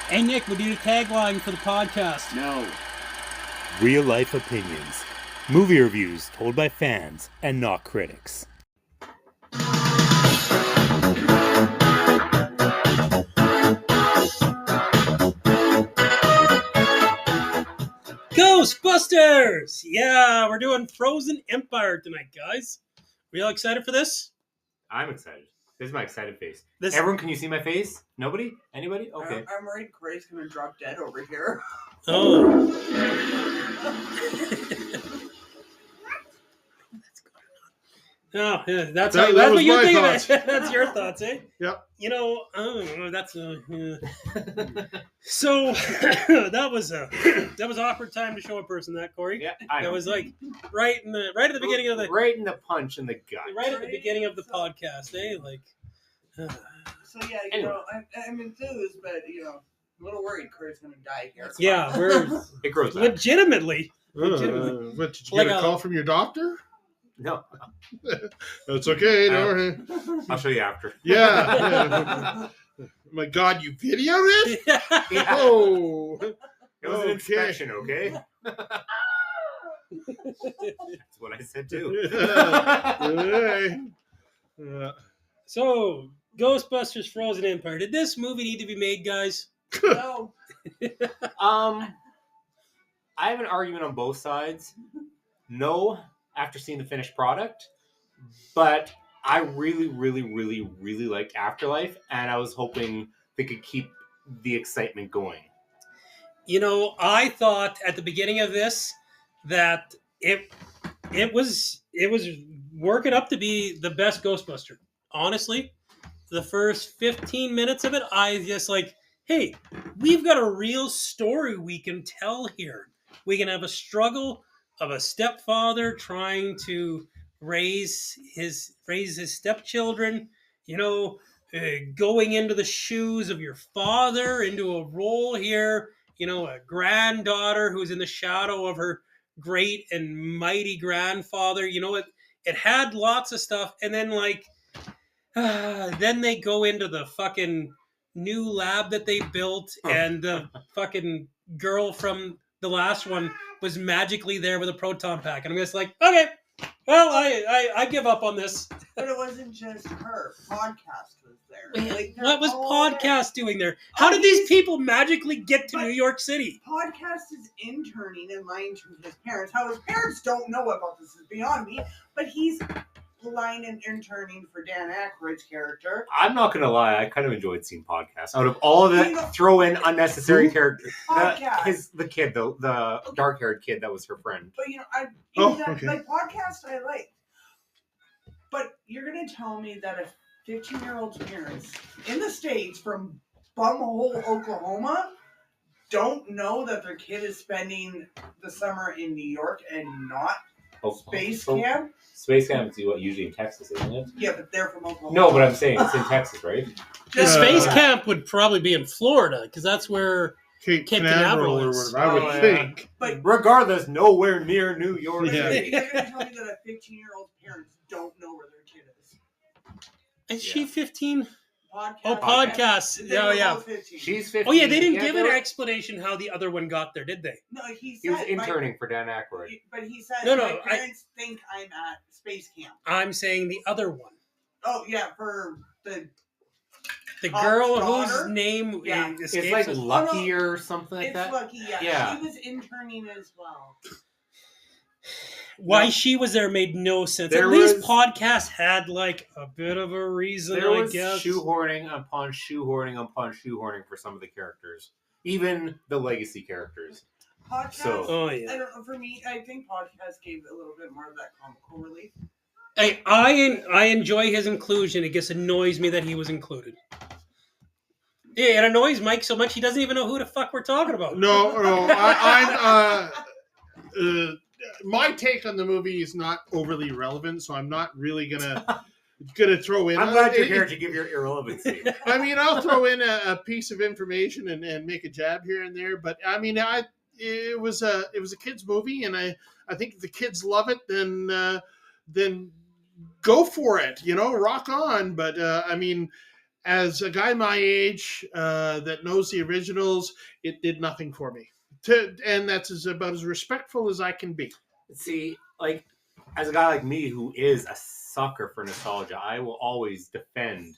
Hey, Nick, we need a tagline for the podcast. No. Real life opinions. Movie reviews told by fans and not critics. Ghostbusters! Yeah, we're doing Frozen Empire tonight, guys. Real excited for this? I'm excited. This is my excited face. This- Everyone, can you see my face? Nobody? Anybody? Okay. I'm worried Corey's gonna drop dead over here. Oh. Oh, yeah, that's That what was you my think of thoughts. it. That's your thoughts, eh? Yep. You know, that's So that was awkward time to show a person that, Corey. Yeah, I know. That was like right at the beginning of the right in the punch in the gut. right at the beginning of the podcast, eh? Like. So yeah, you know, I'm enthused, but you know, I'm a little worried Corey's gonna die here. Yeah, we're It grows back. legitimately. What, did you get a call from your doctor? No, That's okay. Don't worry. I'll show you after. Yeah. My God, you videoed it? Yeah. Oh. It was an inspection, okay? That's what I said too. Hey. So, Ghostbusters Frozen Empire. Did this movie need to be made, guys? No. I have an argument on both sides. No, after seeing the finished product, but I really, really, really, really liked Afterlife, and I was hoping they could keep the excitement going. You know, I thought at the beginning of this that it was working up to be the best Ghostbuster. Honestly, the first 15 minutes of it, I just like, hey, we've got a real story we can tell here. We can have a struggle of a stepfather trying to raise his stepchildren, you know, going into the shoes of your father, into a role here, you know, a granddaughter who's in the shadow of her great and mighty grandfather. You know, it had lots of stuff, and then like then they go into the fucking new lab that they built, and the fucking girl from the last one was magically there with a proton pack, and I'm just like, okay, well, I give up on this. But it wasn't just her. Podcast was there. Like, What was Podcast there. doing there? How did these people magically get to New York City? Podcast is interning and lying to his parents. How his parents don't know about this is beyond me. But he's lying and interning for Dan Aykroyd's character. I'm not gonna lie, I kind of enjoyed seeing podcasts. Out of all of it, throw in unnecessary characters. The kid, the dark-haired kid that was her friend. But you know, like podcast, I like. But you're gonna tell me that a 15-year-old's parents in the States from bumhole Oklahoma don't know that their kid is spending the summer in New York and not space camp? Space camp is usually in Texas, isn't it? Yeah, but they're from Oklahoma. No, but I'm saying it's in Texas, right? The space camp would probably be in Florida, because that's where Cape Canaveral Canaveral or is. whatever, I would think. But Regardless, nowhere near New York. Yeah. City. you're gonna tell me that a 15-year-old parents don't know where their kid is. Is she 15? Podcast. Oh, podcasts. They Oh, were yeah. both 15. She's 15. Oh, yeah, they didn't Yeah, give they an were- explanation how the other one got there, did they? No, he He was said interning for Dan Aykroyd. But he said No, my parents think I'm at space camp. I'm saying the other one. Oh yeah, for the girl daughter? whose name Yeah. escapes It's like us. Lucky or something like it's that. Lucky. Yeah. Yeah. She was interning as well. Why No. she was there made no sense. There At least was- podcast had like a bit of a reason, There I was guess. shoehorning upon shoehorning upon shoehorning for some of the characters, even the legacy characters. Podcast. So- Oh I yeah. don't know. For me, I think podcast gave a little bit more of that comical relief. Hey, I enjoy his inclusion. It just annoys me that he was included. Yeah, it annoys Mike so much he doesn't even know who the fuck we're talking about. No. My take on the movie is not overly relevant, so I'm not really gonna throw in. I'm glad you're here to give your irrelevancy. I mean, I'll throw in a piece of information and make a jab here and there, but I mean, it was a kids movie, and I think if the kids love it, then go for it, you know, rock on. But I mean, as a guy my age that knows the originals, it did nothing for me. And that's about as respectful as I can be. See, like, as a guy like me who is a sucker for nostalgia, I will always defend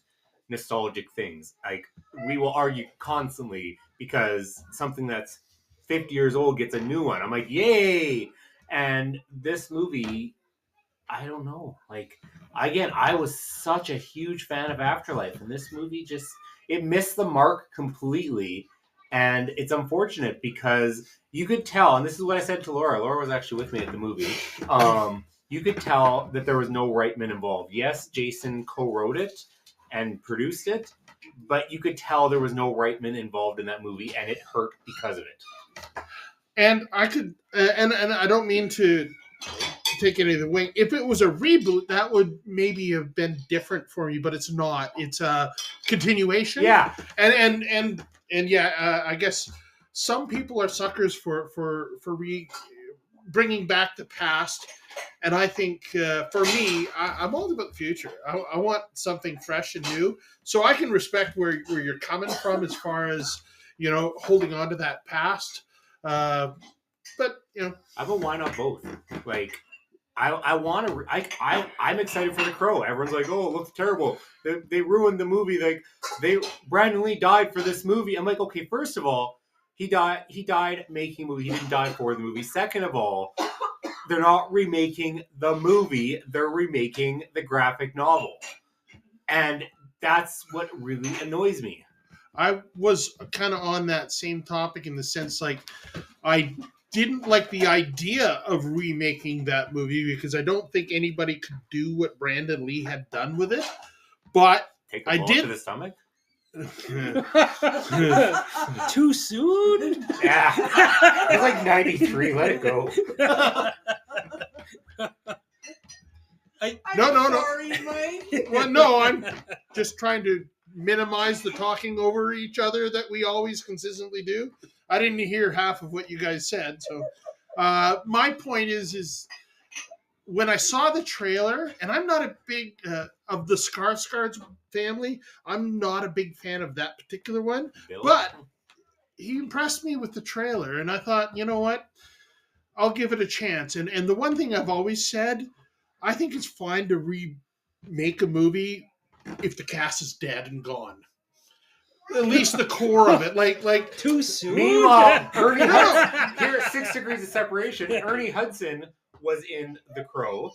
nostalgic things. Like, we will argue constantly because something that's 50 years old gets a new one. I'm like, yay! And this movie, I don't know. Like, again, I was such a huge fan of Afterlife, and this movie just, it missed the mark completely. And it's unfortunate because you could tell, and this is what I said to Laura. Laura was actually with me at the movie. You could tell that there was no Reitman involved. Yes, Jason co-wrote it and produced it, but you could tell there was no Reitman involved in that movie, and it hurt because of it. And I could, and I don't mean to take it either way. If it was a reboot, that would maybe have been different for me, but it's not. It's a continuation. Yeah, and yeah, I guess some people are suckers for bringing back the past, and I think for me, I'm all about the future. I want something fresh and new, so I can respect where you're coming from as far as holding on to that past. But why not both? Like, I want to. I'm excited for The Crow. Everyone's like, "Oh, it looks terrible. They ruined the movie. Like, Brandon Lee died for this movie." I'm like, okay, first of all, he died making a movie. He didn't die for the movie. Second of all, they're not remaking the movie. They're remaking the graphic novel, and that's what really annoys me. I was kind of on that same topic in the sense, like, I didn't like the idea of remaking that movie because I don't think anybody could do what Brandon Lee had done with it. But Take the bullet to the stomach. Too soon? Yeah, it's like 93. Let it go. No. Sorry, Mike. Well, no, I'm just trying to minimize the talking over each other that we always consistently do. I didn't hear half of what you guys said. So my point is when I saw the trailer, and I'm not a big, of the Skarsgård family, I'm not a big fan of that particular one. Bill? But he impressed me with the trailer, and I thought, you know what? I'll give it a chance. And the one thing I've always said, I think it's fine to remake a movie if the cast is dead and gone. At least the core of it, like Too soon. Meanwhile, Ernie Hudson, here at 6 Degrees of Separation, Ernie Hudson was in The Crow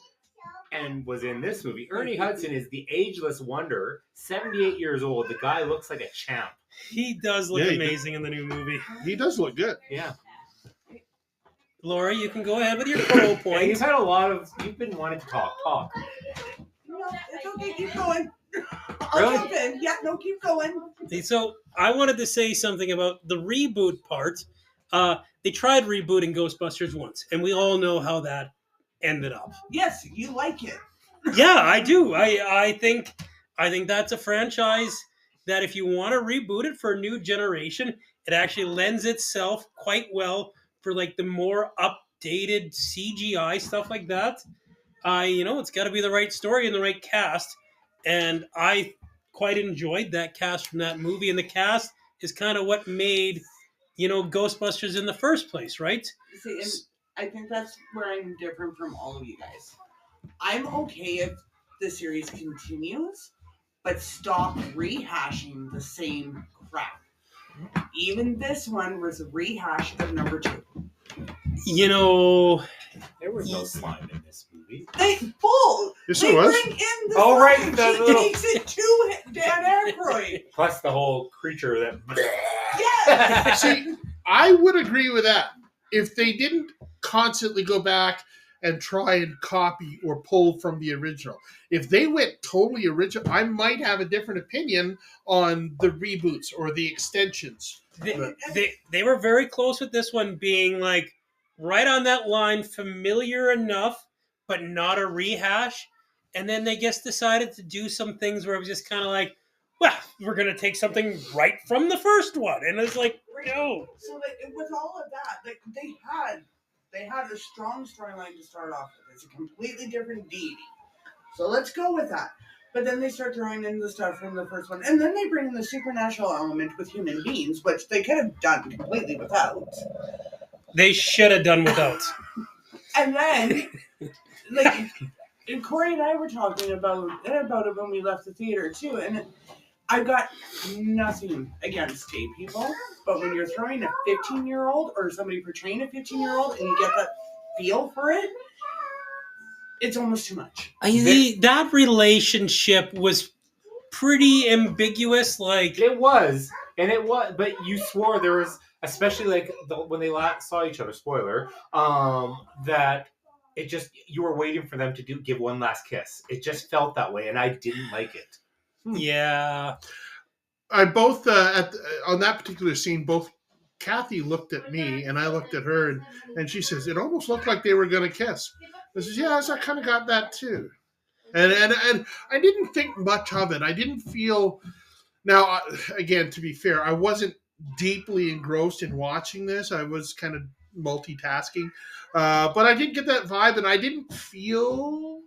and was in this movie. Ernie Hudson is the ageless wonder, 78 years old. The guy looks like a champ. He does look amazing in the new movie. He does look good. Yeah. Laura, you can go ahead with your Crow And point. you've been wanting to talk. No, it's okay. Keep going. I'll Really? jump in. Yeah, no, keep going. So I wanted to say something about the reboot part. They tried rebooting Ghostbusters once, and we all know how that ended up. Yes, you like it. Yeah, I do. I think that's a franchise that if you want to reboot it for a new generation, it actually lends itself quite well for like the more updated CGI stuff like that. It's got to be the right story and the right cast, and I quite enjoyed that cast from that movie. And the cast is kind of what made Ghostbusters in the first place, right? See, and I think that's where I'm different from all of you guys. I'm okay if the series continues, but stop rehashing the same crap. Even this one was a rehash of number 2. There was no slime in this movie. They bull. Yes, They it was. bring in the Oh, right, slime. the She little- takes it to Dan Aykroyd. Plus the whole creature that... Yes. See, I would agree with that if they didn't constantly go back and try and copy or pull from the original. If they went totally original, I might have a different opinion on the reboots or the extensions. They were very close with this one being like right on that line, familiar enough, but not a rehash. And then they just decided to do some things where it was just kind of like, well, we're going to take something right from the first one. And it's like, no. So with all of that, they had a strong storyline to start off with. It's a completely different deity. So let's go with that. But then they start throwing in the stuff from the first one. And then they bring in the supernatural element with human beings, which they could have done completely without. They should have done without. And then, like, and Corey and I were talking about it when we left the theater, too. And I've got nothing against gay people. But when you're throwing a 15-year-old or somebody portraying a 15-year-old and you get that feel for it, it's almost too much. That relationship was pretty ambiguous. Like It was, but you swore there was, especially like when they saw each other. Spoiler, that it just you were waiting for them to give one last kiss. It just felt that way, and I didn't like it. Yeah. I both on that particular scene, both Kathy looked at me and I looked at her, and she says it almost looked like they were going to kiss. I says, yeah, I kind of got that too, and I didn't think much of it. I didn't feel. Now, again, to be fair, I wasn't deeply engrossed in watching this. I was kind of multitasking, but I did get that vibe, and I didn't feel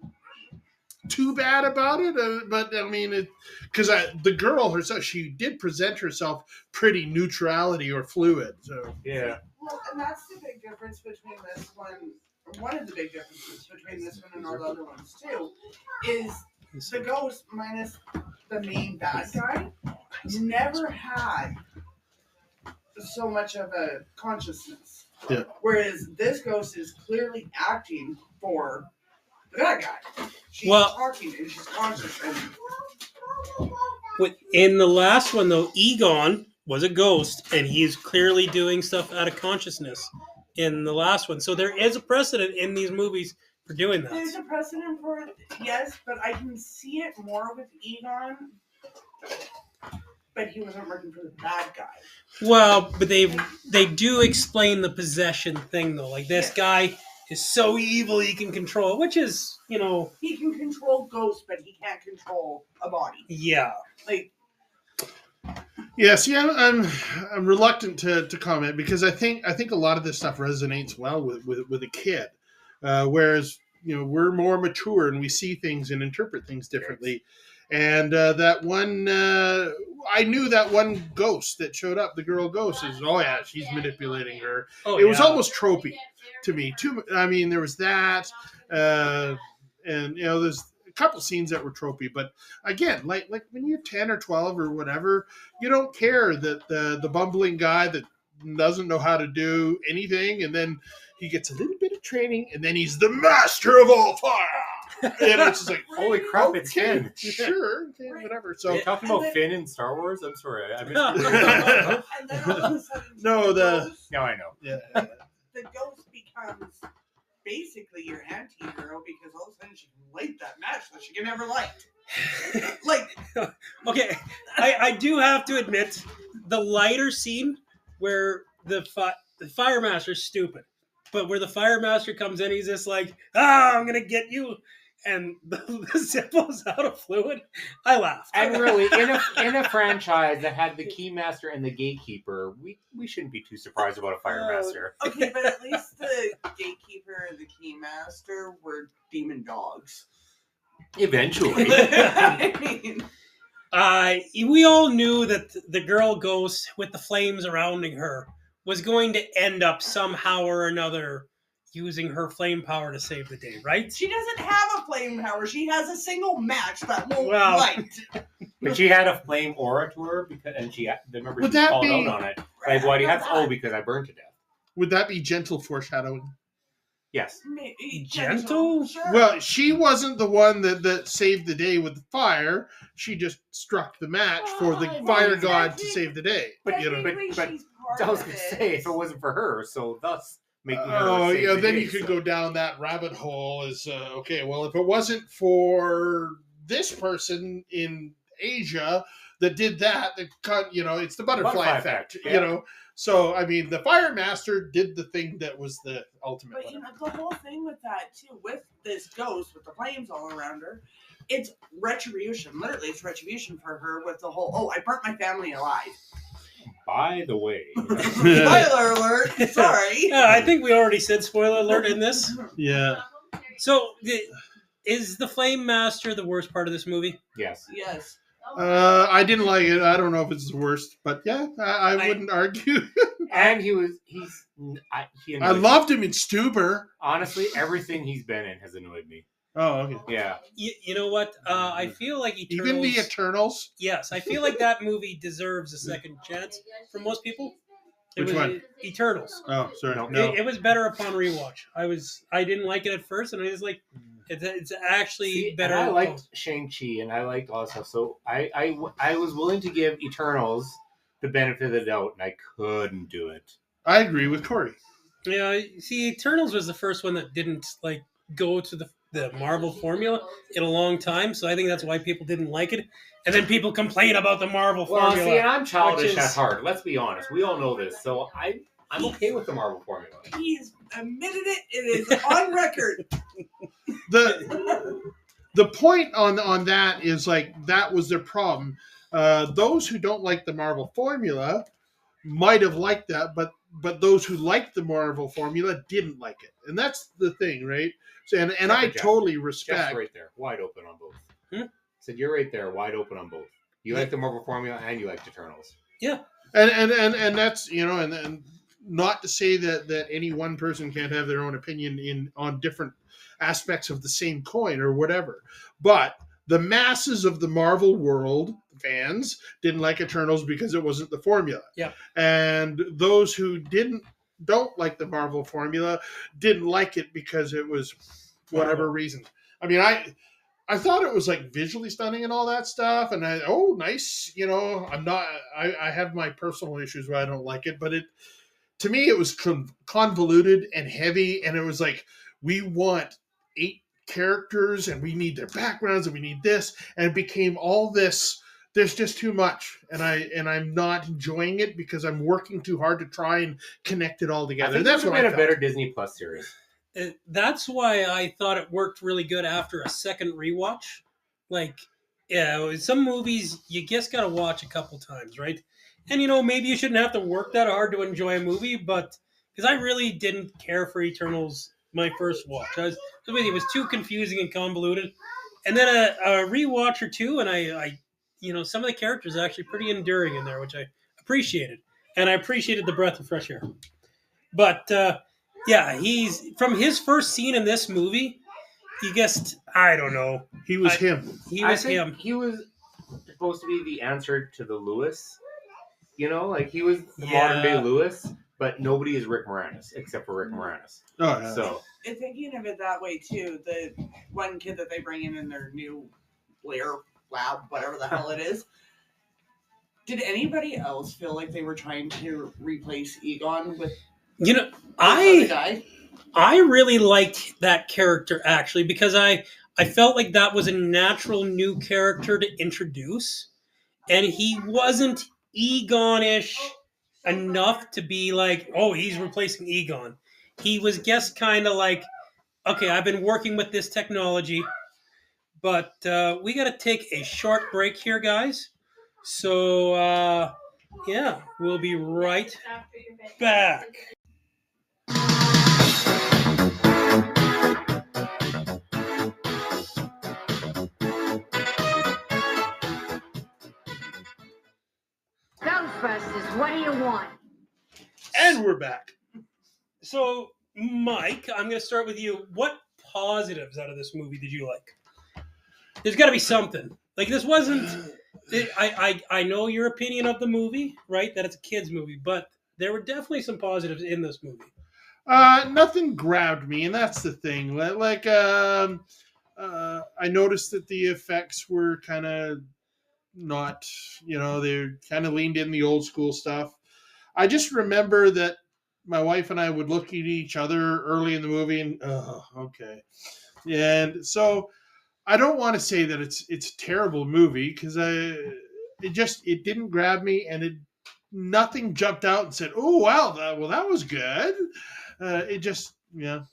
too bad about it. But I mean, because the girl herself, she did present herself pretty neutrality or fluid. So Yeah. Well, and that's the big difference between this one. One of the big differences between this one and all the other ones, too, is the ghost minus the main bad guy never had so much of a consciousness. Yeah. Whereas this ghost is clearly acting for the bad guy. She's talking and she's conscious. In the last one, though, Egon was a ghost, and he's clearly doing stuff out of consciousness in the last one. So there is a precedent in these movies for doing that. There's a precedent for it, yes, but I can see it more with Egon. But he wasn't working for the bad guy. Well, but they do explain the possession thing, though. Like, this guy is so evil he can control, which is, he can control ghosts, but he can't control a body. Yeah. Like. Yeah, see, I'm reluctant to comment because I think a lot of this stuff resonates well with a kid, whereas we're more mature and we see things and interpret things differently. And that one, I knew that one ghost that showed up, the girl ghost, is she's manipulating her. It was almost tropey to me. I mean, there was that, and there's a couple scenes that were tropey, but again, like when you're 10 or 12 or whatever, you don't care that the bumbling guy that doesn't know how to do anything, and then he gets a little bit of training, and then he's the master of all fire. And it's just like, holy crap, it's Finn. Sure, okay, whatever. So are you talking about Finn in Star Wars? I'm sorry, I missed And then all of a sudden, no, I know. Yeah. The ghost becomes basically your anti-hero because all of a sudden she can light that match that she can never light. Like, okay, I do have to admit, the lighter scene where the fire master's stupid, but where the fire master comes in, he's just like, I'm gonna get you, and the Zippo's out of fluid. I laughed. And really, in a franchise that had the keymaster and the gatekeeper, we shouldn't be too surprised about a fire master. Okay, but at least the gatekeeper and the keymaster were demon dogs. Eventually. I mean, we all knew that the girl ghost with the flames surrounding her was going to end up somehow or another using her flame power to save the day, right? she doesn't have a flame power. She has a single match that won't light. But she had a flame aura to her, and she remember she called out on it. Like, why do you have? Oh, because I burned to death. Would that be gentle foreshadowing? Yes. Gentle? Sure. Well, she wasn't the one that saved the day with the fire. She just struck the match for the fire god to save the day. But Technically, but she's I part was of going it. to say, if it wasn't for her, so thus making her. Oh, save yeah. the Then day, you could so. go down that rabbit hole. Okay? Well, if it wasn't for this person in Asia that did that, it's the butterfly effect. yeah. So I mean, the fire master did the thing that was the ultimate. But the whole thing with that too, with this ghost with the flames all around her, it's retribution. Literally, it's retribution for her with the whole. I burnt my family alive. By the way, Spoiler alert! Sorry. I think we already said spoiler alert in this. Yeah. So Is the Flame Master the worst part of this movie? Yes. Yes. I didn't like it. I don't know if it's the worst, but yeah, I wouldn't argue. And he I loved him in Stuber. Honestly, everything he's been in has annoyed me. Oh, okay. Yeah. You know what? I feel like Eternals... Even the Eternals? Yes, I feel like that movie deserves a second chance from most people. Which one? Eternals. Oh, sorry. No. It was better upon rewatch. I didn't like it at first, and I was like, it's actually better. And I liked Shang-Chi, and I liked all that stuff. So I was willing to give Eternals the benefit of the doubt, and I couldn't do it. I agree with Corey. Yeah, see, Eternals was the first one that didn't go to the Marvel formula in a long time, so I think that's why people didn't like it. And then people complain about the Marvel formula. Well, see, and I'm childish at heart. Let's be honest. We all know this. So I'm okay with the Marvel formula. He's admitted it. It is on record. The point on that is that was their problem. Those who don't like the Marvel formula might have liked that, but those who liked the Marvel formula didn't like it, and that's the thing, right? So, and I totally respect. Jeff's right there, wide open on both. Said you're right there, wide open on both. You like the Marvel formula and you like Eternals. Yeah, and that's and not to say that any one person can't have their own opinion on different aspects of the same coin or whatever, but the masses of the Marvel world fans didn't like Eternals because it wasn't the formula. Yeah, and those who don't like the Marvel formula didn't like it because it was whatever reason. I mean, I thought it was visually stunning and all that stuff, and nice. I have my personal issues where I don't like it, but to me it was convoluted and heavy, and it was we want 8 characters and we need their backgrounds and we need this, and it became all this. There's just too much, and I'm not enjoying it because I'm working too hard to try and connect it all together. That's what made a better Disney Plus series. That's why I thought it worked really good after a second rewatch. Some movies you just gotta watch a couple times, right? And maybe you shouldn't have to work that hard to enjoy a movie, but because I really didn't care for Eternals my first watch, it was too confusing and convoluted. And then a rewatch or two, and I some of the characters are actually pretty enduring in there, which I appreciated, and I appreciated the breath of fresh air. But yeah, he's from his first scene in this movie. He guessed, I don't know. He was him. He was him. He was supposed to be the answer to the Lewis. He was the modern day Lewis, but nobody is Rick Moranis except for Rick Moranis. Oh, yeah. So, and thinking of it that way too, the one kid that they bring in their new Blair lab, whatever the hell it is. Did anybody else feel like they were trying to replace Egon with? I really liked that character actually because I felt like that was a natural new character to introduce, and he wasn't Egon-ish enough to be he's replacing Egon. He was just kind of okay, I've been working with this technology, but we got to take a short break here, guys. So yeah, we'll be right back. Ghostbusters, what do you want? And we're back. So, Mike, I'm going to start with you. What positives out of this movie did you like? There's got to be something. This wasn't... I know your opinion of the movie, right? That it's a kid's movie, but there were definitely some positives in this movie. Nothing grabbed me, and that's the thing. I noticed that the effects were kind of not, they kind of leaned in the old school stuff. I just remember that my wife and I would look at each other early in the movie and, okay. And so I don't want to say that it's a terrible movie because it didn't grab me, and nothing jumped out and said, oh, wow, that was good.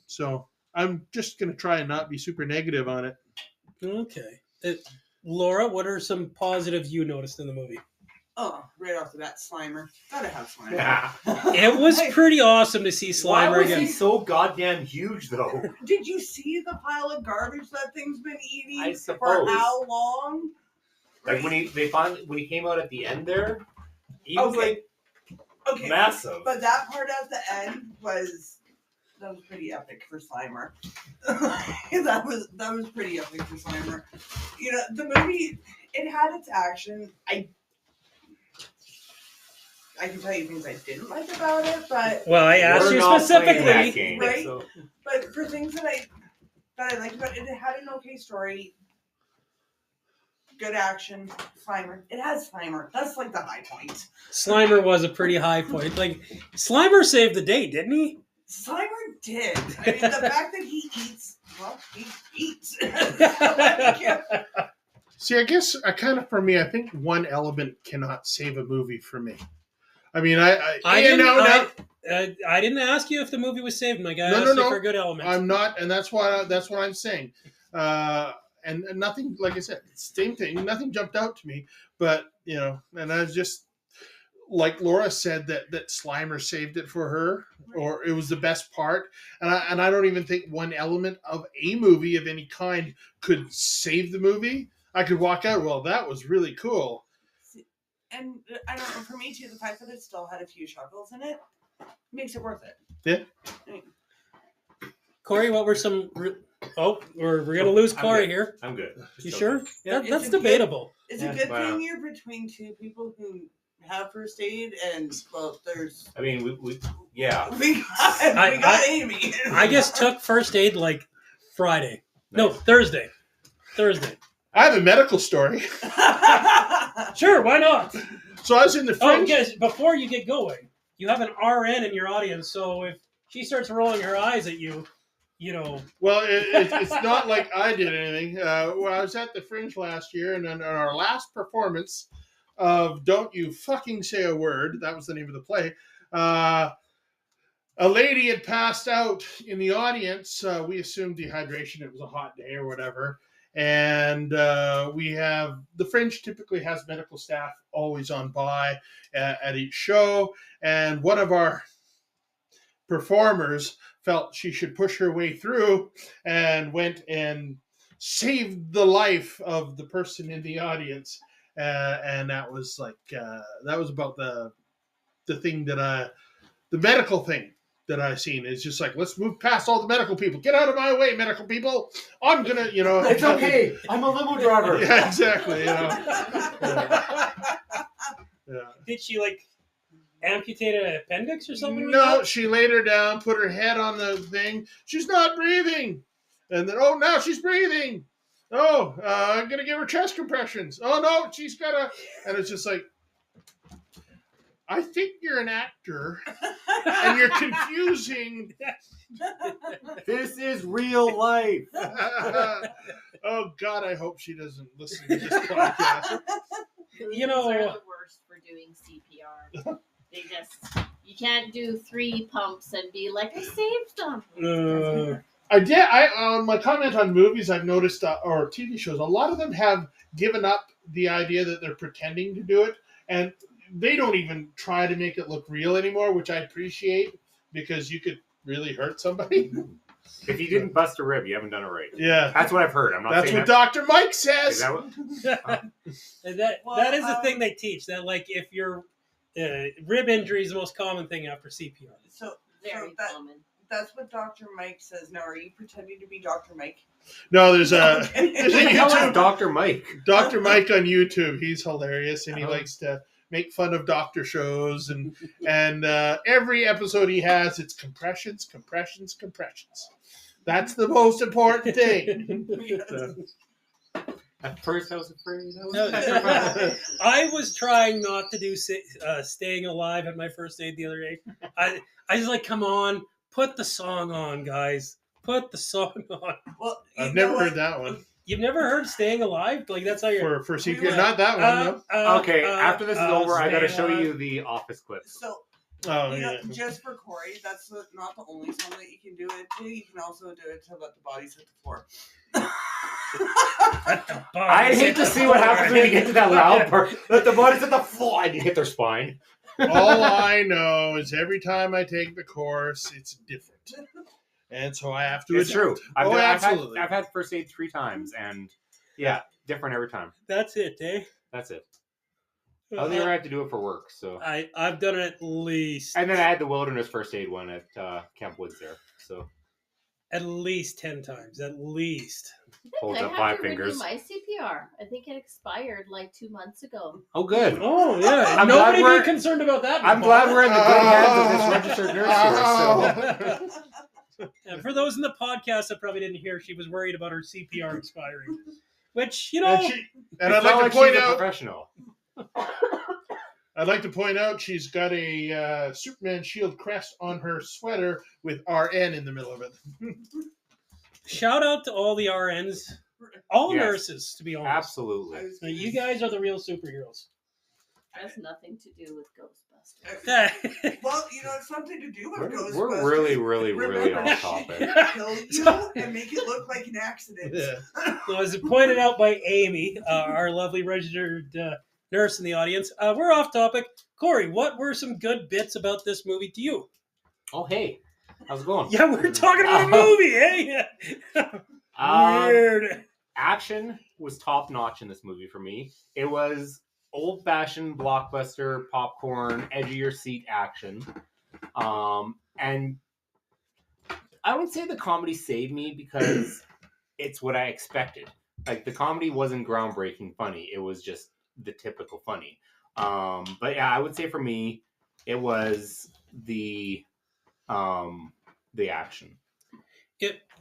So I'm just going to try and not be super negative on it. Okay. Laura, what are some positives you noticed in the movie? Oh, right right off the bat, Slimer. Gotta have Slimer. Yeah. It was pretty awesome to see Why Slimer was again. he so goddamn huge, though? Did you see the pile of garbage that thing's been eating I for suppose. how long? Like when he came out at the end there, he was Okay. like massive. But that part at the end was pretty epic for Slimer. that was pretty epic for Slimer. You know, the movie, it had its action. I can tell you things I didn't like about it, but Well, I asked We're you not playing that specifically. game, Right? so- but for things that I liked about it, it had an okay story. Good action, Slimer. It has Slimer. That's like the high point. Slimer was a pretty high point. Like, Slimer saved the day, didn't he? Slimer did. I mean, the fact that he eats, well, he eats. See, I guess for me, I think one element cannot save a movie for me. I mean, I didn't ask you if the movie was saved, Mike. I No, asked no, you no. for good elements. I'm not, and that's what I'm saying. And nothing, like I said, same thing. Nothing jumped out to me, but you know, and I was just like Laura said that Slimer saved it for her, or it was the best part. And I don't even think one element of a movie of any kind could save the movie. I could walk out, well, that was really cool. And I don't know, for me too, the fact that it still had a few chuckles in it makes it worth it. Yeah. Corey, what were some... we're going to lose I'm Corey good. here. I'm good. You Still sure? good. Yeah, That's it's a debatable. It's Yeah, a good wow. thing you're between two people who have first aid, and well, there's I mean, we yeah. we got Amy. I just took first aid like Friday. No, Thursday. I have a medical story. Sure, why not? So I was in the Oh, fringe. guys, before you get going, you have an RN in your audience, so if she starts rolling her eyes at you, you know. Well, it's not like I did anything. Well, I was at the Fringe last year, and on our last performance of Don't You Fucking Say a Word, that was the name of the play, a lady had passed out in the audience. We assumed dehydration. It was a hot day or whatever. And we have, the Fringe typically has medical staff always on by at each show. And one of our performers felt she should push her way through and went and saved the life of the person in the audience. And that was like, that was about the thing that the medical thing that I've seen is just like, let's move past all the medical people. Get out of my way, medical people. I'm going to, you know. It's okay. I'm a limo driver. Yeah, exactly. You know. Yeah. Did she like amputate an appendix or something? No, like that? she laid her down, put her head on the thing. She's not breathing. And then, oh, now she's breathing. Oh, I'm going to give her chest compressions. Oh, no, she's got a... And it's just like, I think you're an actor, and you're confusing. This is real life. Oh, God, I hope she doesn't listen to this podcast. You know- Movies are the worst for doing CPR. They just, you can't do 3 pumps and be like, I saved them. My comment on movies I've noticed, or TV shows, a lot of them have given up the idea that they're pretending to do it, and they don't even try to make it look real anymore, which I appreciate, because you could really hurt somebody. If you didn't bust a rib, you haven't done it right. Yeah. That's what I've heard. I'm not That's saying what that. Dr. Mike Is says. that what? that is the thing they teach, that like if your rib injury is the most common thing after CPR. So Very that, common. that's what Dr. Mike says. Now, are you pretending to be Dr. Mike? No, there's a Okay. there's Who a the hell is YouTube, Dr. Mike? Dr. Mike on YouTube. He's hilarious, and he Oh. likes to make fun of doctor shows, and every episode he has, it's compressions. That's the most important thing. So. At first, I was afraid. I was trying not to do staying alive at my first aid the other day. I was like, come on, put the song on, guys. Put the song on. Well, I've never heard that one. You've never heard Staying Alive? Like, that's how you're... For CPR, not that one, no. Okay, after this is over, I got to show Staying you Alive. the office clips. So Oh, You know, yeah. just for Corey, that's not the only song that you can do it to. You can also do it to Let the Bodies Hit the Floor. I'd hate to see what happens when you get to that loud part. Let the bodies hit the floor and you hit their spine. All I know is every time I take the course, it's different. And so I have to It's adapt. true. Oh, absolutely. I've had first aid 3 times, and yeah, different every time. That's it, eh? That's it. I only ever had to do it for work, so. I've done it at least. And then I had the wilderness first aid one at Camp Woods there, so. At least 10 times, at least. Holds I up have 5 to fingers. renew my CPR. I think it expired like 2 months ago. Oh, good. Oh, yeah. I'm Nobody glad we're- be concerned about that. I'm glad we're in the good hands of this registered nurse here, so. And for those in the podcast that probably didn't hear, she was worried about her CPR expiring. Which, you know... And I'd It's not like to point she's a out... professional. I'd like to point out she's got a Superman shield crest on her sweater with RN in the middle of it. Shout out to all the RNs. All Yes. nurses, to be honest. Absolutely. You guys are the real superheroes. Has nothing to do with Ghostbusters. Well, you know, it's something to do with Ghostbusters. We're really, really, really Remember, off topic. she kill you and make it look like an accident. Yeah. So as pointed out by Amy, our lovely registered nurse in the audience, we're off topic. Corey, what were some good bits about this movie to you? Oh, hey. How's it going? Yeah, we're talking about a movie, eh? Weird. Action was top notch in this movie for me. It was old fashioned blockbuster popcorn, edge of your seat action. And I would say the comedy saved me because it's what I expected. Like the comedy wasn't groundbreaking funny. It was just the typical funny. But yeah, I would say for me, it was the action.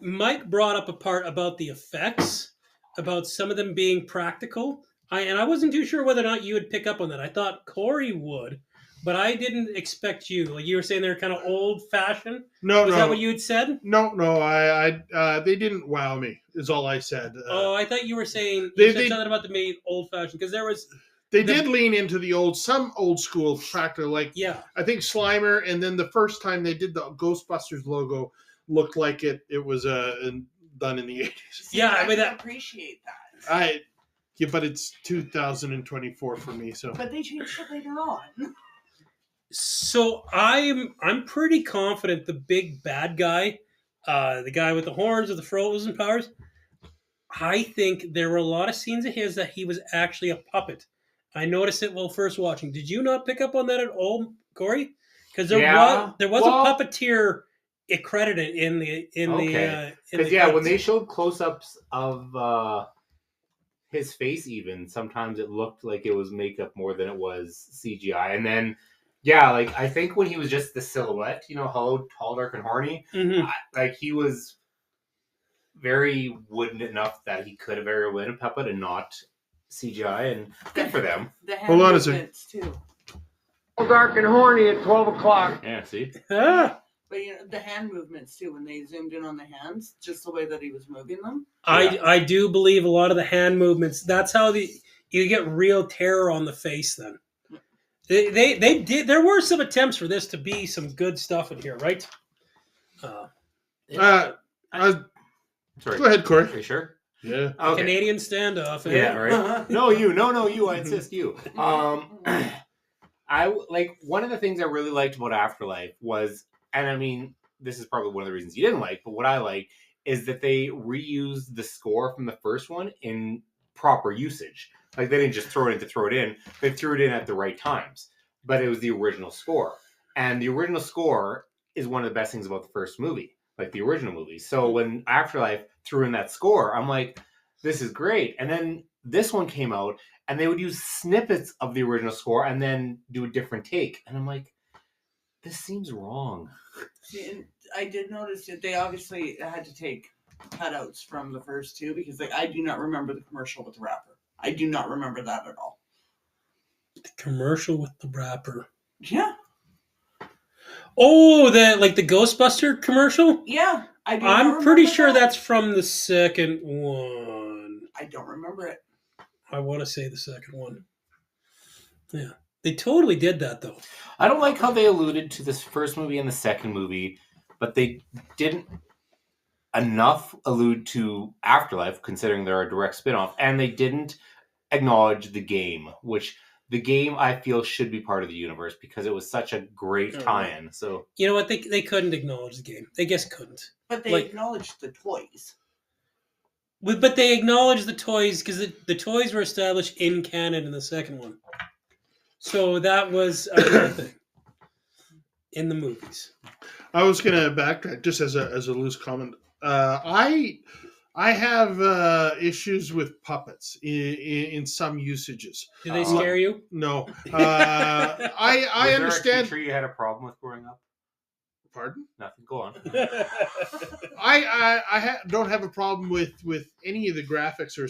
Mike brought up a part about the effects, about some of them being practical. I wasn't too sure whether or not you would pick up on that. I thought Corey would, but I didn't expect you. Like you were saying, they're kind of old fashioned. No, Was no. that what you had said? No, I they didn't wow me, is all I said. Oh, I thought you were saying they- you said they- something about the main old fashioned because there was They did lean into some old school factor, like yeah. I think Slimer, and then the first time they did the Ghostbusters logo looked like it was done in the 80s. See, Yeah, I I mean, can that- appreciate that. Yeah, but it's 2024 for me, so But they changed it later on. So I'm pretty confident the big bad guy, the guy with the horns with the frozen powers. I think there were a lot of scenes of his that he was actually a puppet. I noticed it while first watching. Did you not pick up on that at all, Corey? Because there was a puppeteer credited in the Because yeah, when they showed close-ups of his face, even sometimes it looked like it was makeup more than it was CGI. And then yeah, like I think when he was just the silhouette, you know, how tall, dark, and horny, like he was very wooden enough that he could have very well been a puppet and not CGI, and good for them. The hand Hold on a second. movements too. Dark and horny at 12 o'clock. Yeah, see? Ah, But you know, the hand movements too, when they zoomed in on the hands, just the way that he was moving them. I do believe a lot of the hand movements. That's how you get real terror on the face. Then they did. There were some attempts for this to be some good stuff in here, right? Sorry. go ahead, Corey. Are you sure? Yeah. Okay. Canadian standoff. Eh? Yeah, right. No, you. I insist, you. I like one of the things I really liked about Afterlife was, and I mean, this is probably one of the reasons you didn't like, but what I like is that they reused the score from the first one in proper usage. Like they didn't just throw it in to throw it in; they threw it in at the right times. But it was the original score, and the original score is one of the best things about the first movie, like the original movie. So when Afterlife threw in that score, I'm like, this is great. And then this one came out, and they would use snippets of the original score and then do a different take. And I'm like, this seems wrong. See, and I did notice that they obviously had to take cutouts from the first two because like I do not remember the commercial with the rapper. I do not remember that at all. The commercial with the rapper. Yeah. Oh, the Ghostbuster commercial. Yeah. I'm pretty sure that's from the second one. I don't remember it. I want to say the second one. Yeah. They totally did that, though. I don't like how they alluded to this first movie and the second movie, but they didn't enough allude to Afterlife, considering they're a direct spin-off, and they didn't acknowledge the game, which the game I feel should be part of the universe because it was such a great tie-in. So you know what? They couldn't acknowledge the game. They just couldn't. But they acknowledged the toys. But they acknowledged the toys because the toys were established in canon in the second one. So that was a real thing in the movies. I was going to backtrack just as a loose comment. I have issues with puppets in some usages. Do they scare you? No. I understand. Was there a teacher you had a problem with growing up? Pardon? Nothing. Go on. I don't have a problem with any of the graphics or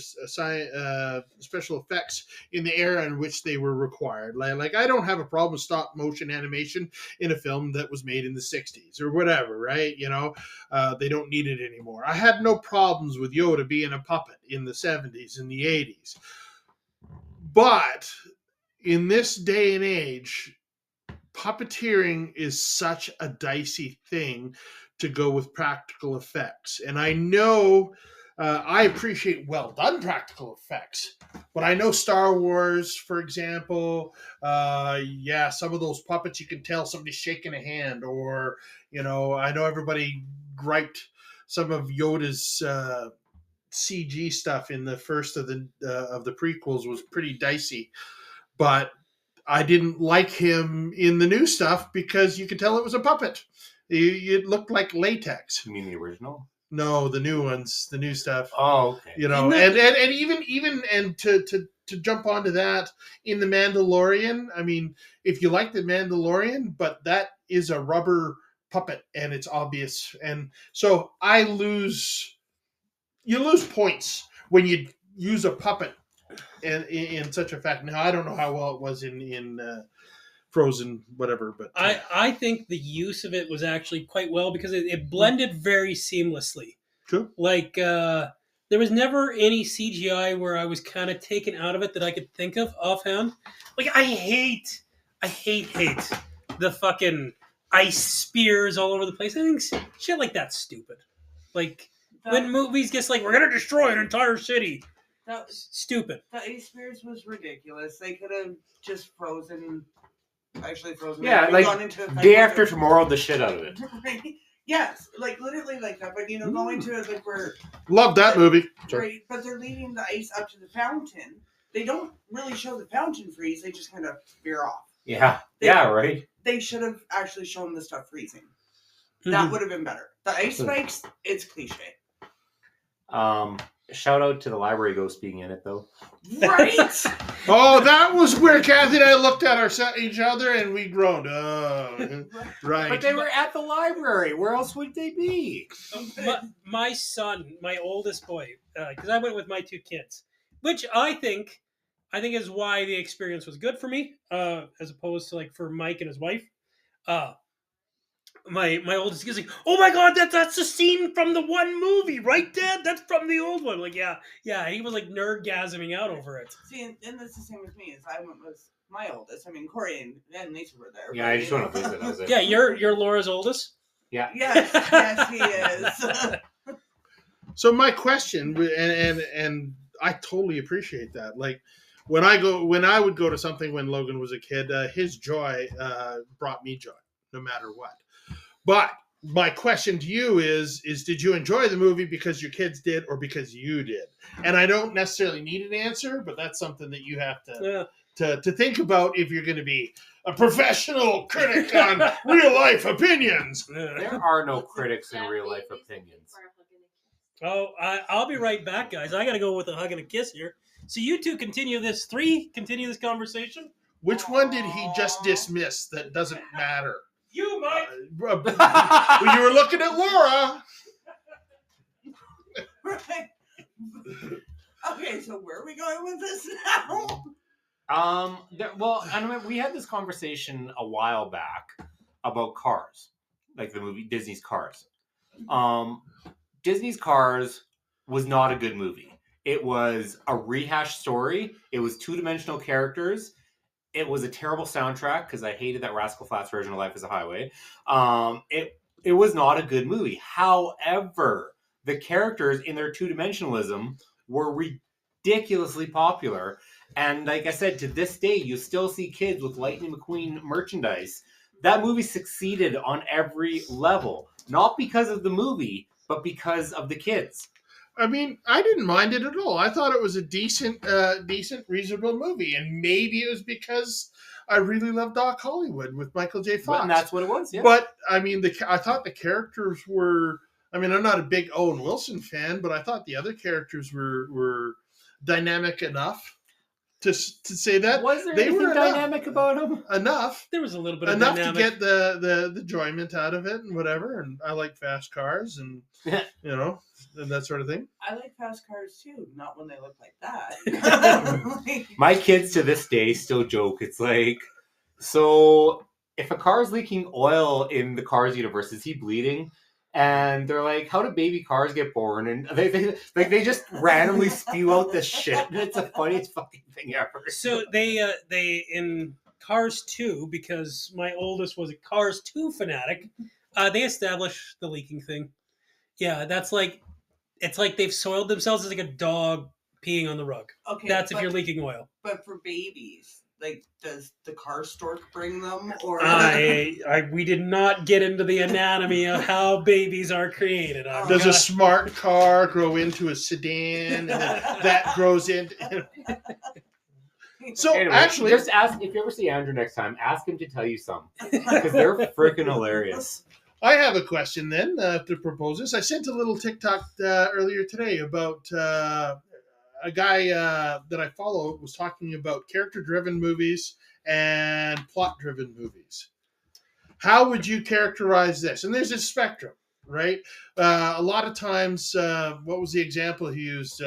special effects in the era in which they were required. Like I don't have a problem with stop motion animation in a film that was made in the 60s or whatever, right? You know, they don't need it anymore. I had no problems with Yoda being a puppet in the 70s and the 80s. But in this day and age, puppeteering is such a dicey thing to go with practical effects. And I know I appreciate well done practical effects, but I know Star Wars, for example, some of those puppets, you can tell somebody's shaking a hand, or, you know, I know everybody griped some of Yoda's CG stuff in the first of the prequels was pretty dicey, but I didn't like him in the new stuff because you could tell it was a puppet. It looked like latex. You mean the original? No, the new ones, the new stuff. Oh, okay. You know, and even to jump onto that in the Mandalorian. I mean, if you like the Mandalorian, but that is a rubber puppet and it's obvious, and so you lose points when you use a puppet. And in such a fact, now I don't know how well it was in Frozen, whatever, but I think the use of it was actually quite well because it blended very seamlessly. True. Like there was never any CGI where I was kind of taken out of it that I could think of offhand. Like I hate the fucking ice spears all over the place. I think shit like that's stupid. Like when movies get like, we're gonna destroy an entire city. Stupid. The ice spears was ridiculous. They could have just frozen. Yeah, like day after tomorrow, the shit out of it. Yes, like literally like that. But you know, going to like where love that movie. Right, but they're leading the ice up to the fountain. They don't really show the fountain freeze. They just kind of veer off. Yeah, right. They should have actually shown the stuff freezing. That would have been better. The ice spikes, it's cliche. Shout out to the library ghost being in it, though. Right? Oh, that was where Kathy and I looked at each other and we groaned. Oh, right. But they were at the library. Where else would they be? My son, my oldest boy, because I went with my two kids, which I think is why the experience was good for me, as opposed to like for Mike and his wife. My oldest kid's like, oh my god, that's a scene from the one movie, right, Dad? That's from the old one. Like, yeah. He was like nerdgasming out over it. See, and that's the same with me. As I went with my oldest. I mean, Corey and Lisa were there. Yeah, I just want to visit. That was it. Yeah, you're Laura's oldest. Yeah. Yes, he is. So my question, and I totally appreciate that. Like when I would go to something when Logan was a kid, his joy brought me joy, no matter what. But my question to you is did you enjoy the movie because your kids did or because you did? And I don't necessarily need an answer, but that's something that you have to think about if you're going to be a professional critic on real life opinions. There are no critics in real life opinions. Oh, I'll be right back, guys. I got to go with a hug and a kiss here. So you two continue this conversation. Which one did he just dismiss that doesn't matter? You, Mike. Well, you were looking at Laura. Right. Okay, so where are we going with this now? We had this conversation a while back about Cars, like the movie Disney's Cars. Disney's Cars was not a good movie. It was a rehashed story. It was two-dimensional characters. It was a terrible soundtrack because I hated that Rascal Flatts version of Life is a Highway. It was not a good movie. However, the characters in their two-dimensionalism were ridiculously popular. And like I said, to this day, you still see kids with Lightning McQueen merchandise. That movie succeeded on every level. Not because of the movie, but because of the kids. I mean, I didn't mind it at all. I thought it was a decent, reasonable movie. And maybe it was because I really love Doc Hollywood with Michael J. Fox. And that's what it was, yeah. But, I mean, I thought the characters were... I mean, I'm not a big Owen Wilson fan, but I thought the other characters were dynamic enough to say that. Was there they anything were dynamic about them? Enough. There was a little bit of Enough dynamic. to get the enjoyment out of it and whatever. And I like fast cars and, and that sort of thing. I like fast cars too, not when they look like that. My kids to this day still joke. It's like, so if a car's leaking oil in the Cars universe, is he bleeding? And they're like, how do baby cars get born? And they just randomly spew out this shit. It's the funniest fucking thing ever. So they in Cars 2, because my oldest was a Cars 2 fanatic, they established the leaking thing. Yeah, that's like, it's like they've soiled themselves as like a dog peeing on the rug. Okay, that's if you're leaking oil. But for babies, like, does the car stork bring them, or? We did not get into the anatomy of how babies are created. Does a smart car grow into a sedan, and then that grows into? So anyway, actually, just ask if you ever see Andrew next time. Ask him to tell you some because they're freaking hilarious. I have a question then to propose this. I sent a little TikTok earlier today about a guy that I follow was talking about character-driven movies and plot-driven movies. How would you characterize this? And there's a spectrum, right? A lot of times, what was the example he used?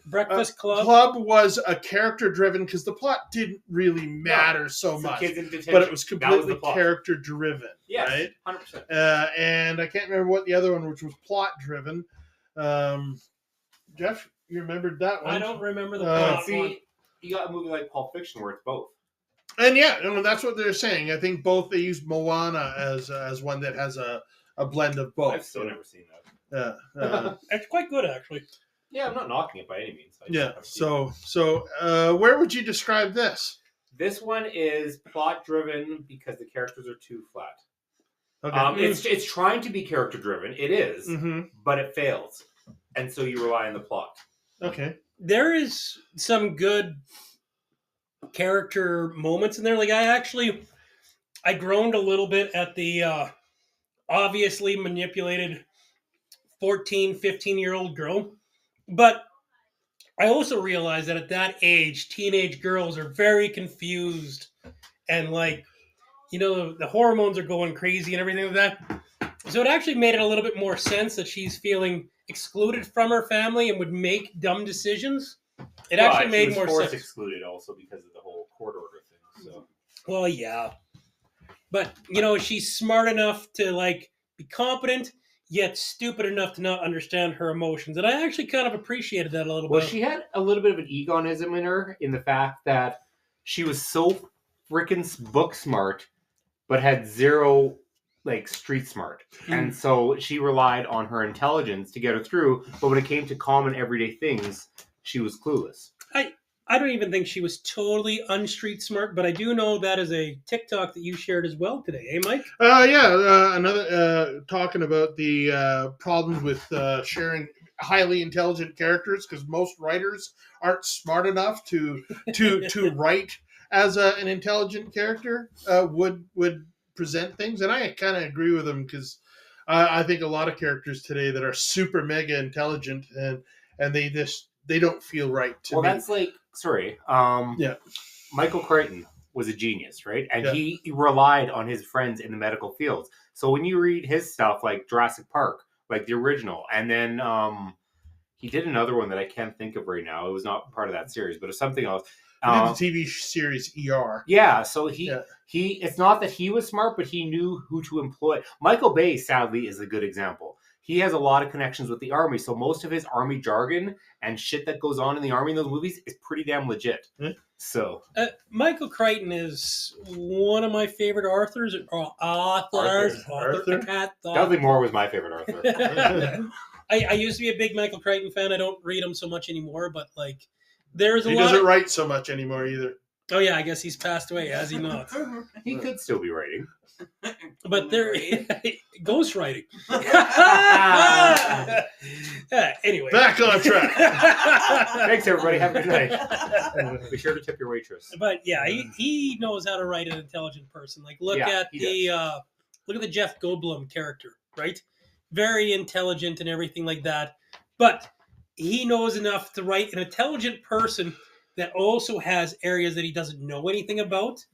Breakfast Club. Club was a character-driven because the plot didn't really matter so much, but it was completely character-driven, yes, right? 100%. And I can't remember what the other one, which was plot-driven. Jeff, you remembered that one? I don't remember the plot. See, you got a movie like Pulp Fiction where it's both. And yeah, that's what they're saying. I think both, they used Moana as one that has a blend of both. I've still never seen that. It's quite good, actually. Yeah, I'm not knocking it by any means. So where would you describe this? This one is plot driven because the characters are too flat. Okay. It's trying to be character driven. It is, but it fails, and so you rely on the plot. Okay. There is some good character moments in there. Like I groaned a little bit at the obviously manipulated 14, 15-year-old girl. But I also realized that at that age, teenage girls are very confused and the hormones are going crazy and everything like that. So it actually made it a little bit more sense that she's feeling excluded from her family and would make dumb decisions. It actually made more sense. Excluded also because of the whole court order thing. So. Well, yeah. But, she's smart enough to be competent, yet stupid enough to not understand her emotions. And I actually kind of appreciated that a little bit. Well, she had a little bit of an egoism in her in the fact that she was so freaking book smart, but had zero, street smart. And so she relied on her intelligence to get her through. But when it came to common everyday things, she was clueless. I don't even think she was totally unstreet smart, but I do know that is a TikTok that you shared as well today, eh, Mike? Another talking about the problems with sharing highly intelligent characters because most writers aren't smart enough to write as an intelligent character would present things, and I kind of agree with them because I think a lot of characters today that are super mega intelligent and they don't feel right to me. Well, that's Michael Crichton was a genius, right? And he relied on his friends in the medical fields. So when you read his stuff, like Jurassic Park, like the original, and then he did another one that I can't think of right now. It was not part of that series, but it's something else. He did the TV series ER. Yeah, so he it's not that he was smart, but he knew who to employ. Michael Bay, sadly, is a good example. he has a lot of connections with the army. So most of his army jargon and shit that goes on in the army in those movies is pretty damn legit. So Michael Crichton is one of my favorite authors. Authors. Arthur? Dudley Moore was my favorite Arthur. I used to be a big Michael Crichton fan. I don't read him so much anymore, but like there's a He lot. doesn't write so much anymore either. Oh yeah, I guess he's passed away, has he not? He could still be writing. But there, ghostwriting. Anyway, Back on track. Thanks, everybody. Have a good night. Be sure to tip your waitress. But yeah, he knows how to write an intelligent person. Like look Yeah, at he the Jeff Goldblum character, right? Very intelligent and everything like that. But he knows enough to write an intelligent person that also has areas that he doesn't know anything about,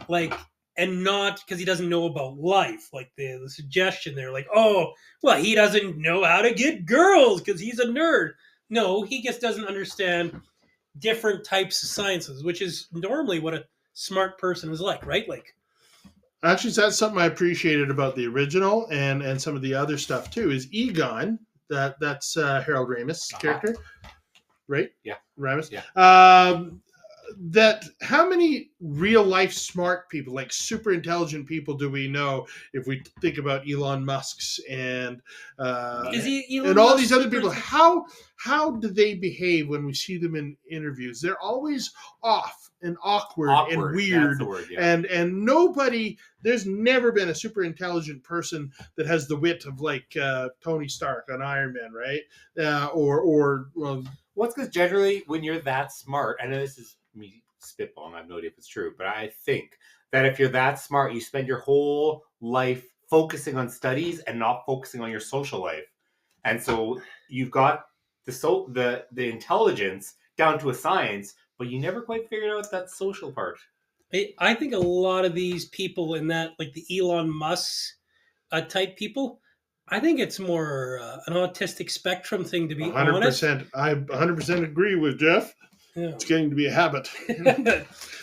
like, and not because he doesn't know about life, like the suggestion there, like, oh, well, he doesn't know how to get girls because he's a nerd. No, he just doesn't understand different types of sciences, which is normally what a smart person is like, right? Like, Actually, that's something I appreciated about the original and some of the other stuff too. Is Egon that's Harold Ramis' character, right? Yeah, Ramis. Yeah. That how many real life smart people, like super intelligent people, do we know if we think about Elon Musk's and is he Elon and all Musk these other super- people? How do they behave when we see them in interviews? They're always off and awkward and That's weird. the word, yeah. And nobody, there's never been a super intelligent person that has the wit of like Tony Stark on Iron Man, right? Or well, What's because generally when you're that smart, I know this is me spitballing, I have no idea if it's true, but I think that if you're that smart, you spend your whole life focusing on studies and not focusing on your social life. And so you've got the intelligence down to a science, but you never quite figured out that social part. I think a lot of these people in that, like the Elon Musk type people, I think it's more an autistic spectrum thing, to be honest. 100%. I 100% agree with Jeff. Yeah. It's getting to be a habit.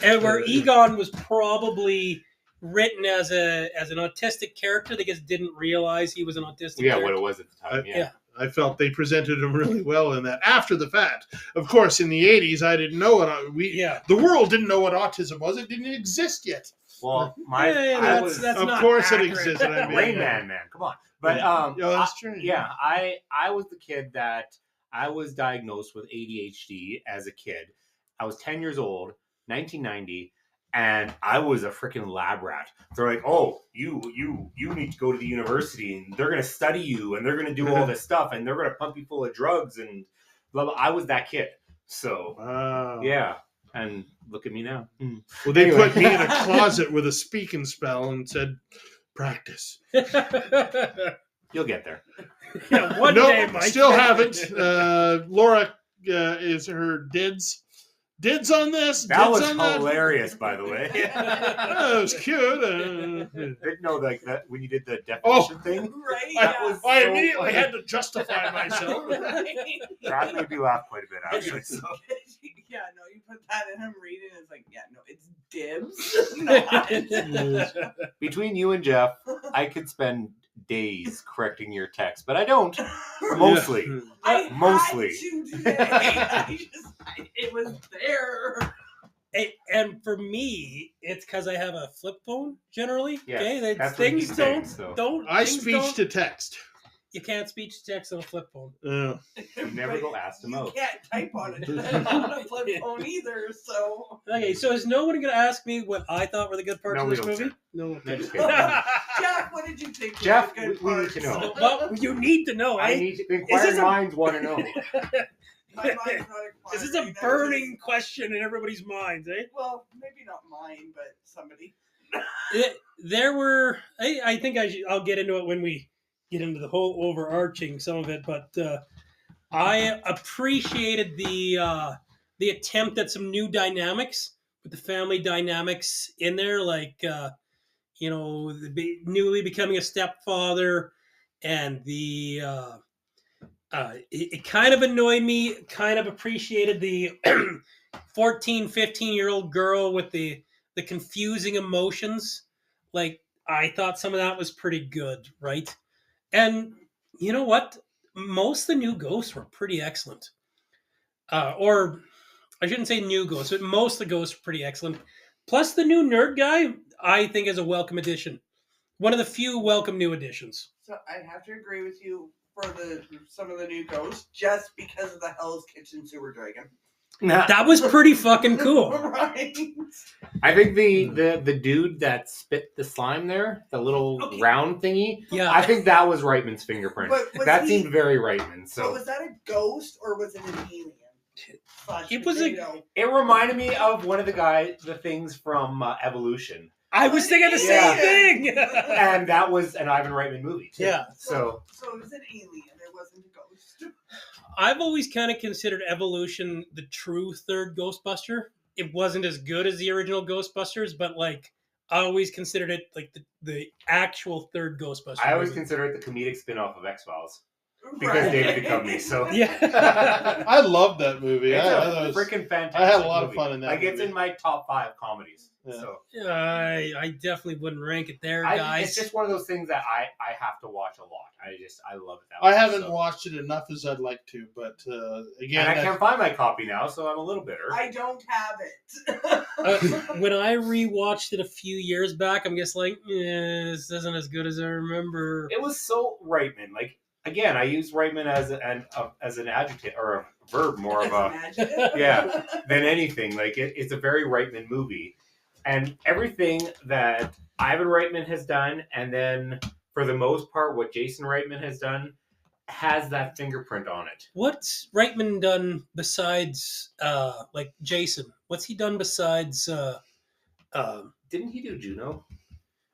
And where Egon was probably written as an autistic character, they just didn't realize he was an autistic Yeah, character. what it was at the time. Yeah. I felt they presented him really well in that after the fact. Of course, in the 80s, I didn't know what the world didn't know what autism was. It didn't exist yet. Well, that's of not course accurate. it existed. I mean, Rain Man, come on. But yeah, that's true. I was the kid that I was diagnosed with ADHD as a kid. I was 10 years old, 1990, and I was a freaking lab rat. They're like, "Oh, you need to go to the university, and they're going to study you, and they're going to do all this stuff, and they're going to pump you full of drugs and blah blah." I was that kid. So Wow. yeah, and look at me now. Well, they Anyway. put me in a closet with a speaking spell and said, "Practice." You'll get there. Yeah, one Nope, day, Mike. still haven't. Laura is her dids on this. That dids was on hilarious, by the way. That was cute. Didn't know like that when you did the definition thing. Right? I Yeah. immediately had to justify myself. That made me laugh quite a bit, actually. So. Yeah, no, you put that in him reading, it's like, yeah, no, it's dibs. Not. Between you and Jeff, I could spend days correcting your text, but I don't. Mostly. I Mostly. had to today. It was there. And for me, it's because I have a flip phone generally. Yes, Okay, that that's what things he's don't saying, so. don't. I things speech don't- to text. You can't speech to text on a flip phone. You never But go ask them you out. can't type on a flip phone either, so. Okay, so is no one going to ask me what I thought were the good parts No, of we this don't movie? care. No. No, just kidding. Jeff, what did you think? was Jeff, the good we need to parts? know. Well, you need to know, I eh? need to, this inquiring a- minds want to know. My mind's not This is inquiring, a that burning was- question in everybody's minds, eh? Well, maybe not mine, but somebody. There were, I think I'll get into it when we get into the whole overarching some of it, but I appreciated the attempt at some new dynamics with the family dynamics in there, like newly becoming a stepfather, and it kind of annoyed me. Kind of appreciated the 14, 15-year-old girl with the confusing emotions. Like, I thought some of that was pretty good, right? And You know what? Most of the new ghosts were pretty excellent. Or I shouldn't say new ghosts, but most of the ghosts were pretty excellent. Plus, the new nerd guy, I think, is a welcome addition. One of the few welcome new additions. So I have to agree with you for some of the new ghosts, just because of the Hell's Kitchen sewer dragon. That was pretty fucking cool. Right. I think the dude that spit the slime there, the little round thingy, Yeah. I think that was Reitman's fingerprint. But That seemed very Reitman. So So was that a ghost or was it an alien? It was a- it reminded me of one of the things from Evolution, I was thinking the Yeah. same thing. and that was an Ivan Reitman movie too. Yeah. So it was an alien. It wasn't a ghost. I've always kind of considered Evolution the true third Ghostbuster. It wasn't as good as the original Ghostbusters, but like I always considered it like the actual third Ghostbuster. I always movie. consider it the comedic spin-off of X-Files because David Duchovny. So Yeah. I love that movie. it's I a thought it was- freaking fantastic. I had a lot of movie. fun in that Like it's movie. in my top 5 comedies. Yeah. So I definitely wouldn't rank it there, guys. it's just one of those things that I have to watch a lot. I love it that I much. haven't so. watched it enough as I'd like to, but again, And I that- can't find my copy now, so I'm a little bitter. I don't have it. When I rewatched it a few years back, I'm just like, this isn't as good as I remember. It was so Reitman. Like again, I use Reitman as an adjective or a verb more of a yeah than anything. Like it's a very Reitman movie, and everything that Ivan Reitman has done, and then for the most part, what Jason Reitman has done has that fingerprint on it. What's Reitman done besides like Jason? What's he done besides Didn't he do Juno?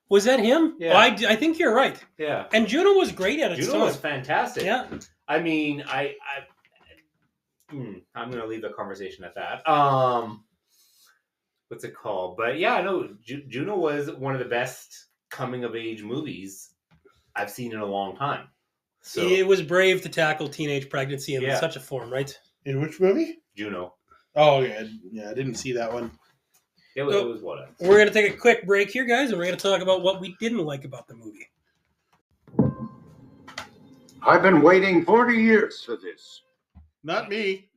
was that him? Yeah. Oh, I think you're right. Yeah, And Juno was great at it. Juno was fantastic. Yeah. I mean, I'm going to leave the conversation at that. What's it called? But yeah, no, Juno was one of the best coming of age movies I've seen in a long time. So It was brave to tackle teenage pregnancy in Yeah. such a form, right? in which movie? Juno, Oh yeah, I didn't see that one. it was, So- it was what? We're going to take a quick break here, guys, and we're going to talk about what we didn't like about the movie. I've been waiting 40 years for this. Not me.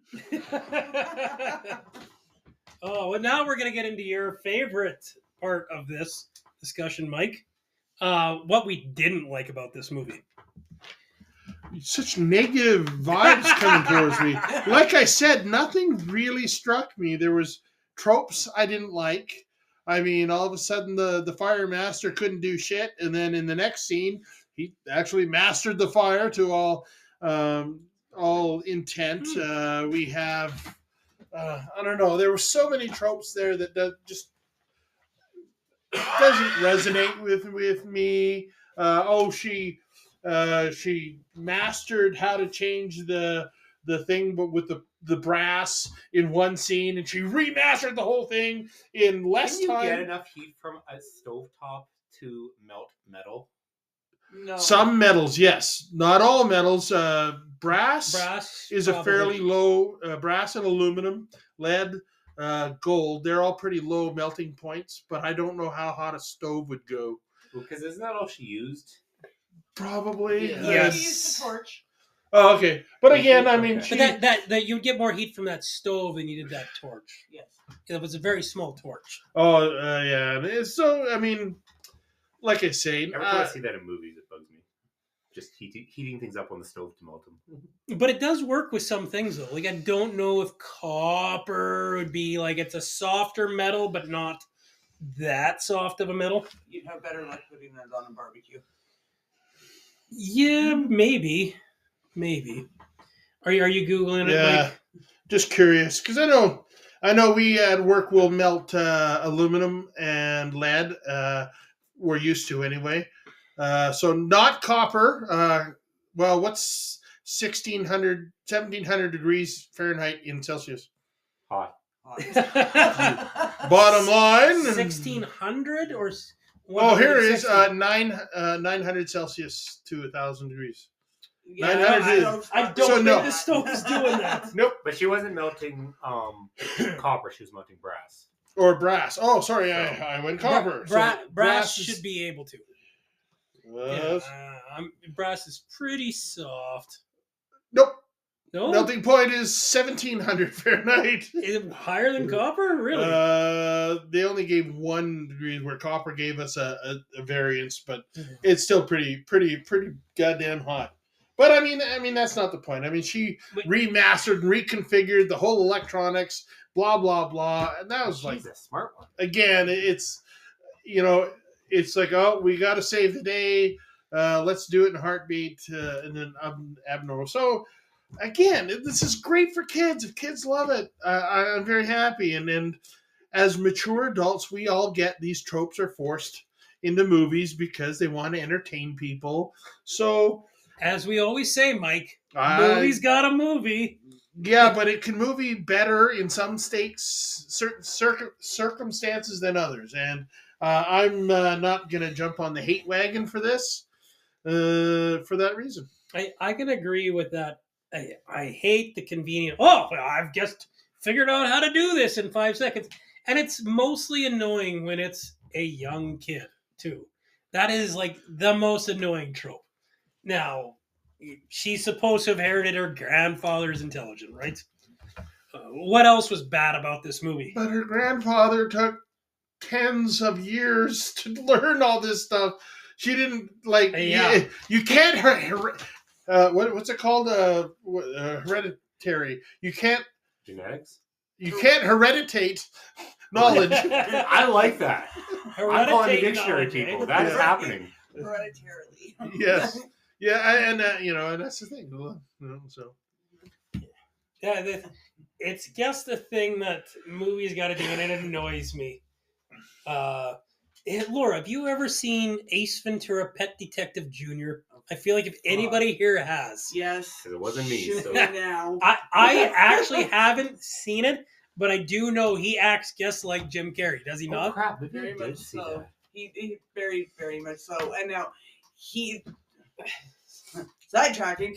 Oh, well, now we're going to get into your favorite part of this discussion, Mike. What we didn't like about this movie. Such negative vibes coming towards me. Like I said, nothing really struck me. There was tropes I didn't like. I mean, all of a sudden the fire master couldn't do shit, and then in the next scene, he actually mastered the fire to all intent. We have I don't know. There were so many tropes there that just doesn't resonate with me. She mastered how to change the thing, but with the brass in one scene, and she remastered the whole thing in less Can you time. get enough heat from a stovetop to melt metal? No. Some metals, yes, not all metals. Brass is a probably. fairly low. Brass and aluminum, lead, gold. They're all pretty low melting points, but I don't know how hot a stove would go. Because isn't that all she used? Probably. He Yes. used the torch. Oh, okay. But again, I mean, Okay. But that you'd get more heat from that stove than you did that torch. Yes. It was a very small torch. yeah. So, I mean, like I say, Every time I see that in movies, it bugs me. Just heating things up on the stove to melt them. But it does work with some things, though. Like, I don't know if copper would be like it's a softer metal, but not that soft of a metal. You'd have better luck putting that on a barbecue. Yeah, maybe. Are you googling it? yeah, Mike? just curious because I know we at work will melt aluminum and lead. We're used to anyway. So not copper. Well, what's 1700 degrees Fahrenheit in Celsius? Hot. Bottom line. 1600 or? Oh, here it is. 160? 900 Celsius to 1,000 degrees. Yeah, 900. I don't So think no. the stove's doing that. Nope. But she wasn't melting copper, she was melting brass. Or brass. Oh, sorry, I went copper. So Brass should be able to. Brass is pretty soft. Nope. No, Melting point is 1700 Fahrenheit. is it higher than copper? Really? They only gave 1 degree where copper gave us a variance, but it's still pretty goddamn hot. But I mean that's not the point. I mean, she remastered and reconfigured the whole electronics, blah blah blah, and that was like She's a smart one. again, it's it's like, oh, we got to save the day. Let's do it in a heartbeat, and then abnormal. So again, this is great for kids. If kids love it, I'm very happy. And as mature adults, we all get these tropes are forced into movies because they want to entertain people. So, as we always say, Mike, movie's got a movie. Yeah, but it can movie better in some states, certain circumstances than others. And I'm not going to jump on the hate wagon for this for that reason. I can agree with that. I hate the convenient. Oh, well, I've just figured out how to do this in 5 seconds, and it's mostly annoying when it's a young kid too. That is like the most annoying trope. Now, she's supposed to have inherited her grandfather's intelligence, right? What else was bad about this movie? But her grandfather took tens of years to learn all this stuff. She didn't like. Yeah. You can't. What's it called? Hereditary. You can't. Genetics? You can't hereditate knowledge. I like that. I'm calling the dictionary knowledge, people. eh? That is happening. Hereditarily. Yes. Yeah, and and that's the thing. So. Yeah, it's just the thing that movies got to do, and it annoys me. Laura, have you ever seen Ace Ventura: Pet Detective Jr.? I feel like if anybody here has. Yes. It wasn't me. Shoot So. me now. I actually haven't seen it, but I do know he acts just like Jim Carrey. Does he Oh, not? crap. Maybe Very I did much see so. that. He very, very much so. And now he sidetracking.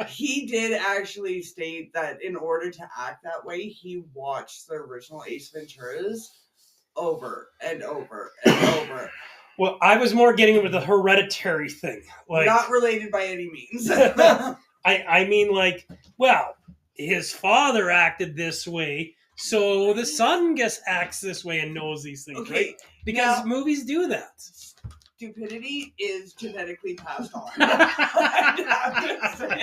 He did actually state that in order to act that way, he watched the original Ace Venturas over and over and over. Well, I was more getting with the hereditary thing. Like, Not related by any means. I mean, like, well, his father acted this way, so the son acts this way and knows these things, Okay, right? Because now- movies do that. Stupidity is genetically passed on.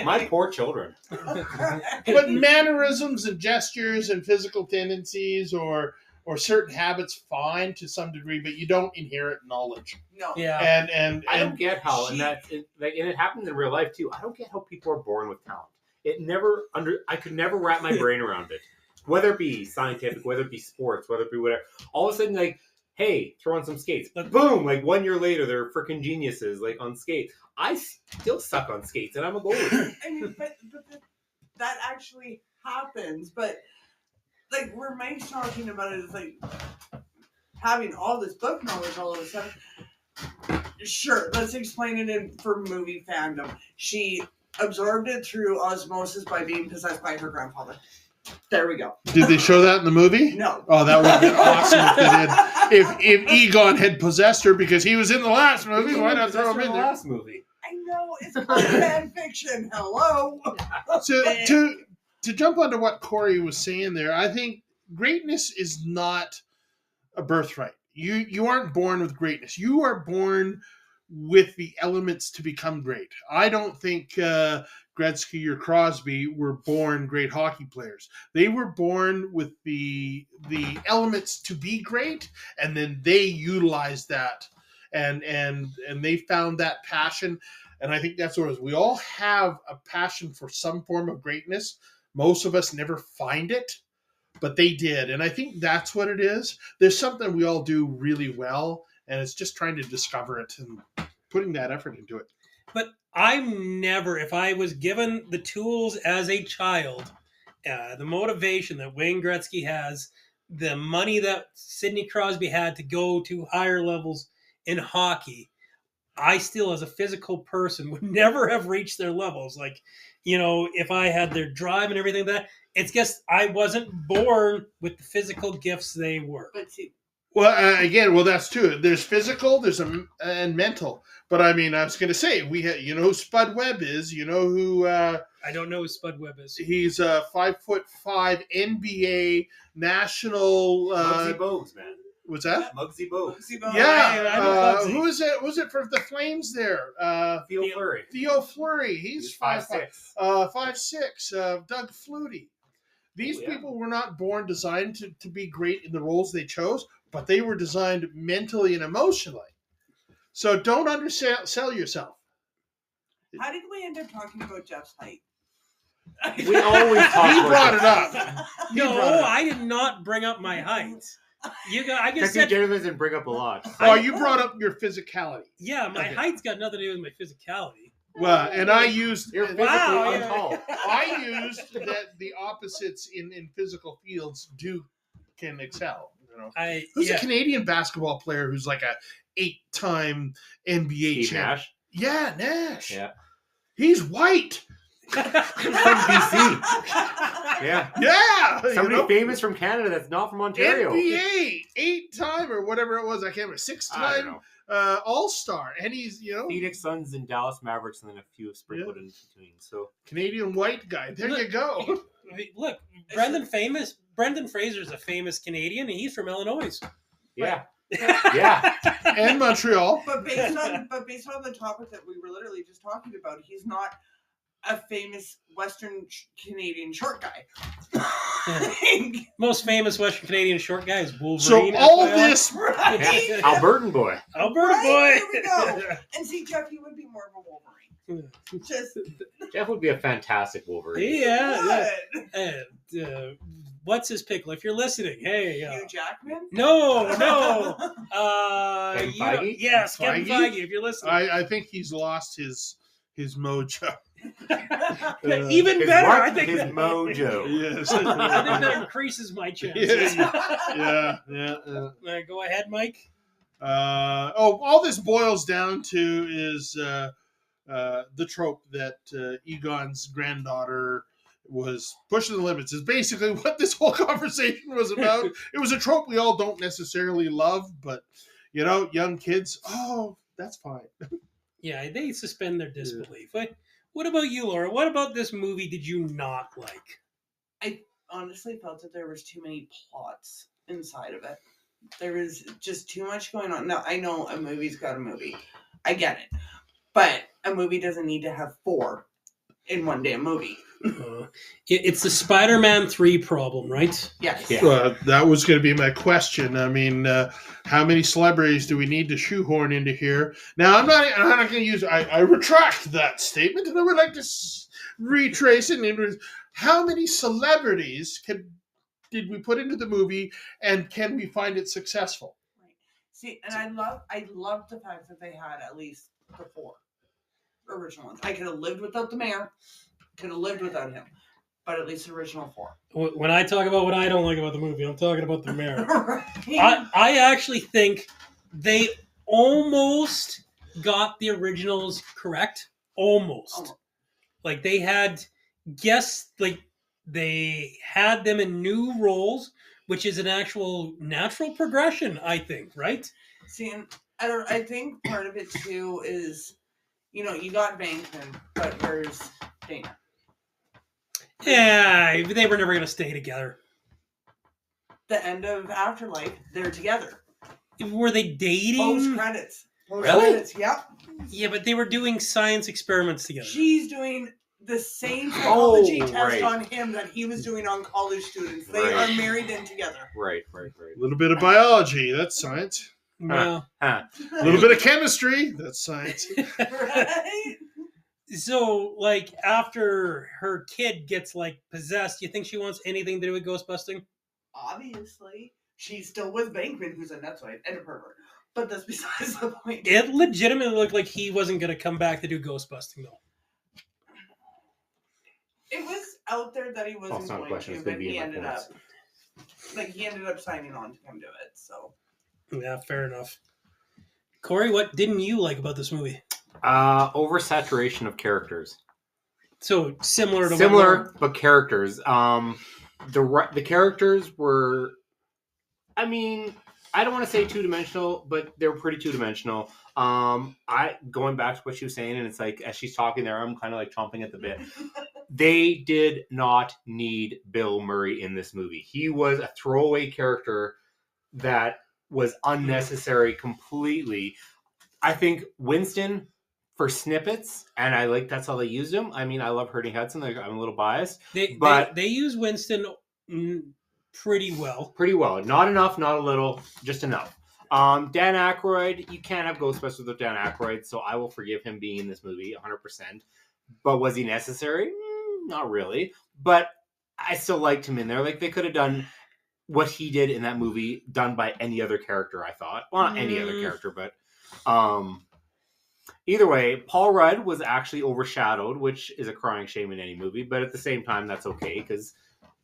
My poor children. But mannerisms and gestures and physical tendencies or certain habits fine to some degree, but you don't inherit knowledge. No. Yeah. And I don't get how, and it happens in real life too. I don't get how people are born with talent. I could never wrap my brain around it. Whether it be scientific, whether it be sports, whether it be whatever. All of a sudden, like, hey, throw on some skates. Like, boom! Like 1 year later, they're freaking geniuses. Like on skates, I still suck on skates, and I'm a goalie. I mean, but that actually happens. But like where Mike's talking about it is like having all this book knowledge all of a sudden. Sure, let's explain it for movie fandom. She absorbed it through osmosis by being possessed by her grandfather. There we go. Did they show that in the movie? No. Oh, that would have been awesome if they did. If Egon had possessed her because he was in the last movie, why not throw him in there? Last movie. I know, it's fan fiction. Hello. To jump onto what Corey was saying there, I think greatness is not a birthright. You aren't born with greatness. You are born with the elements to become great. I don't think Gretzky or Crosby were born great hockey players. They were born with the elements to be great, and then they utilized that, and they found that passion. And I think that's what it is. We all have a passion for some form of greatness. Most of us never find it, but they did. And I think that's what it is. There's something we all do really well, and it's just trying to discover it and putting that effort into it. But I'm never, if I was given the tools as a child, the motivation that Wayne Gretzky has, the money that Sidney Crosby had to go to higher levels in hockey, I still, as a physical person, would never have reached their levels. Like, if I had their drive and everything like that, it's just I wasn't born with the physical gifts they were. But see, Well, again, that's two. There's physical, and mental. But I mean, I was going to say you know who Spud Webb is. You know who I don't know who Spud Webb is. he's a 5'5" NBA national. Muggsy Bogues, man. What's that? Muggsy Bogues. Yeah. I know Muggsy. Who is it? Was it for the Flames there? Theo Fleury. Theo Fleury. He's 5'6". 5'6". Doug Flutie. These people were not born designed to be great in the roles they chose, but they were designed mentally and emotionally. So don't undersell yourself. How did we end up talking about Jeff's height? We always talk He about brought it this. up. No, I did not bring up my height. I Because just he said, generally doesn't bring up a lot. Oh, you brought up your physicality. yeah, my Okay. height's got nothing to do with my physicality. Well, and I used You're physically Wow, untall. I used that the opposites in physical fields can excel. You know, who's a Canadian basketball player who's like a 8-time NBA Steve champ? Nash. Yeah, Nash. Yeah. He's white. From BC. Yeah. Yeah. Somebody famous from Canada that's not from Ontario. NBA 8-time or whatever it was. I can't remember. I don't 6-time know. All-star, and he's Phoenix Suns and Dallas Mavericks, and then a few sprinkled in between. So Canadian white guy. There you go. Look, Brendan Fraser's a famous Canadian, and he's from Illinois. yeah, yeah. And Montreal. But based on the topic that we were literally just talking about, he's not a famous Western Canadian short guy. Most famous Western Canadian short guy is Wolverine. So all FYI. this, Right? Yeah. Albertan boy. Alberta Right, boy. there we go. And see, Jeff, he would be more of a Wolverine. Just Jeff would be a fantastic Wolverine. Yeah. what? What's his pickle? If you're listening, hey. Hugh Jackman? No. Kevin Feige? Yes, Kevin Feige? Feige. If you're listening, I think he's lost his mojo. even His better. what? I think His that, mojo. Yes. I think that increases my chances. Yeah. Go ahead, Mike. All this boils down to is the trope that Egon's granddaughter was pushing the limits is basically what this whole conversation was about. It was a trope we all don't necessarily love, but young kids, that's fine. Yeah, they suspend their disbelief. What about you, Laura? What about this movie did you not like? I honestly felt that there was too many plots inside of it. There was just too much going on. Now, I know a movie's got a movie. I get it. But a movie doesn't need to have 4 in one damn movie. It's the Spider-Man 3 problem, right? Yes. Yeah. That was going to be my question. I mean, how many celebrities do we need to shoehorn into here? Now, I'm not going to use. I retract that statement, and I would like to retrace it. How many celebrities did we put into the movie, and can we find it successful? Right. See, and I love the fact that they had at least the 4 original ones. I could have lived without the mayor. Could have lived without him. But at least the original 4. When I talk about what I don't like about the movie, I'm talking about the mayor. Right. I actually think they almost got the originals correct. Almost. Like they had they had them in new roles, which is an actual natural progression, I think, right? See, and I think part of it too is, you got Bankman, but where's Dana? Yeah, they were never going to stay together. The end of Afterlife, they're together. Were they dating? Post credits. Really? Yep. Yeah, but they were doing science experiments together. She's doing the same psychology test right. on him that he was doing on college students. They Right. are married in together. Right. A little bit of biology, that's science. Well, Huh. A little bit of chemistry, that's science. Right? so like after her kid gets like possessed, you think she wants anything to do with ghostbusting? Obviously, she's still with Bankman, who's a nutsoid and a pervert. But that's besides the point. It legitimately looked like he wasn't going to come back to do ghostbusting though. It was out there that he wasn't That's not a going question. to, It's gonna but be he in my ended up points. he ended up signing on to come do it. So Yeah, fair enough. Corey, what didn't you like about this movie? Oversaturation of characters. So similar to Similar, but characters. The characters were, I mean, I don't want to say two-dimensional, but they're pretty two-dimensional. I going back to what she was saying, and it's like as she's talking there, I'm kind of like chomping at the bit. They did not need Bill Murray in this movie. He was a throwaway character that was unnecessary completely. I think Winston for snippets, and I like that's how they used him. I mean, I love Hurting Hudson. Like, I'm a little biased, but they use Winston pretty well. Pretty well. Not enough, not a little, just enough. Dan Aykroyd, you can't have Ghostbusters with Dan Aykroyd, so I will forgive him being in this movie 100%. But was he necessary? Not really. But I still liked him in there. Like, they could have done what he did in that movie done by any other character, I thought. Well, not any other character, but either way, Paul Rudd was actually overshadowed, which is a crying shame in any movie. But at the same time, that's okay, because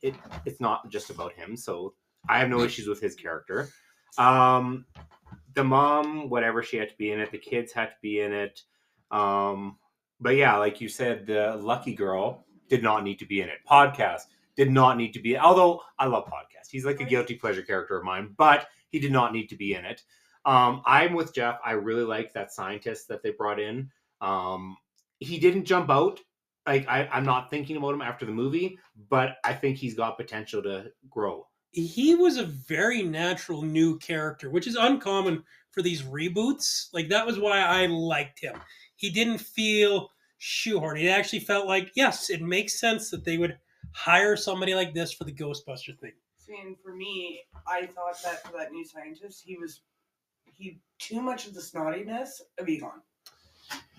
it's not just about him. So I have no issues with his character. The mom, whatever, she had to be in it. The kids had to be in it. But yeah, like you said, the lucky girl did not need to be in it. Podcast did not need to be. Although I love Podcast, he's like a guilty pleasure character of mine, but he did not need to be in it. I'm with Jeff. I really liked that scientist that they brought in. He didn't jump out. Like I'm not thinking about him after the movie, but I think he's got potential to grow. He was a very natural new character, which is uncommon for these reboots. Like, that was why I liked him. He didn't feel shoehorned. It actually felt like, yes, it makes sense that they would hire somebody like this for the Ghostbuster thing. See, and for me, I thought that for that new scientist, he too much of the snottiness of Egon.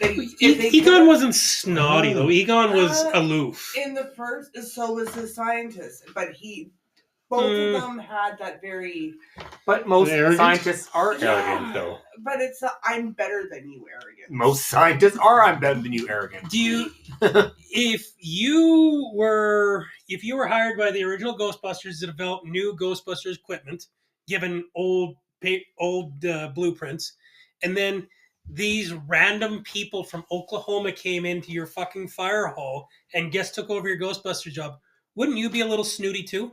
Egon wasn't snotty, though. Egon was aloof. In the first, so was the scientist, but both of them had that very... But most scientists are arrogant, though. But it's I'm better than you arrogant. Most scientists are I'm better than you arrogant. Do you... if you were hired by the original Ghostbusters to develop new Ghostbusters equipment, given old blueprints, and then these random people from Oklahoma came into your fucking fire hall and just took over your Ghostbuster job, wouldn't you be a little snooty too?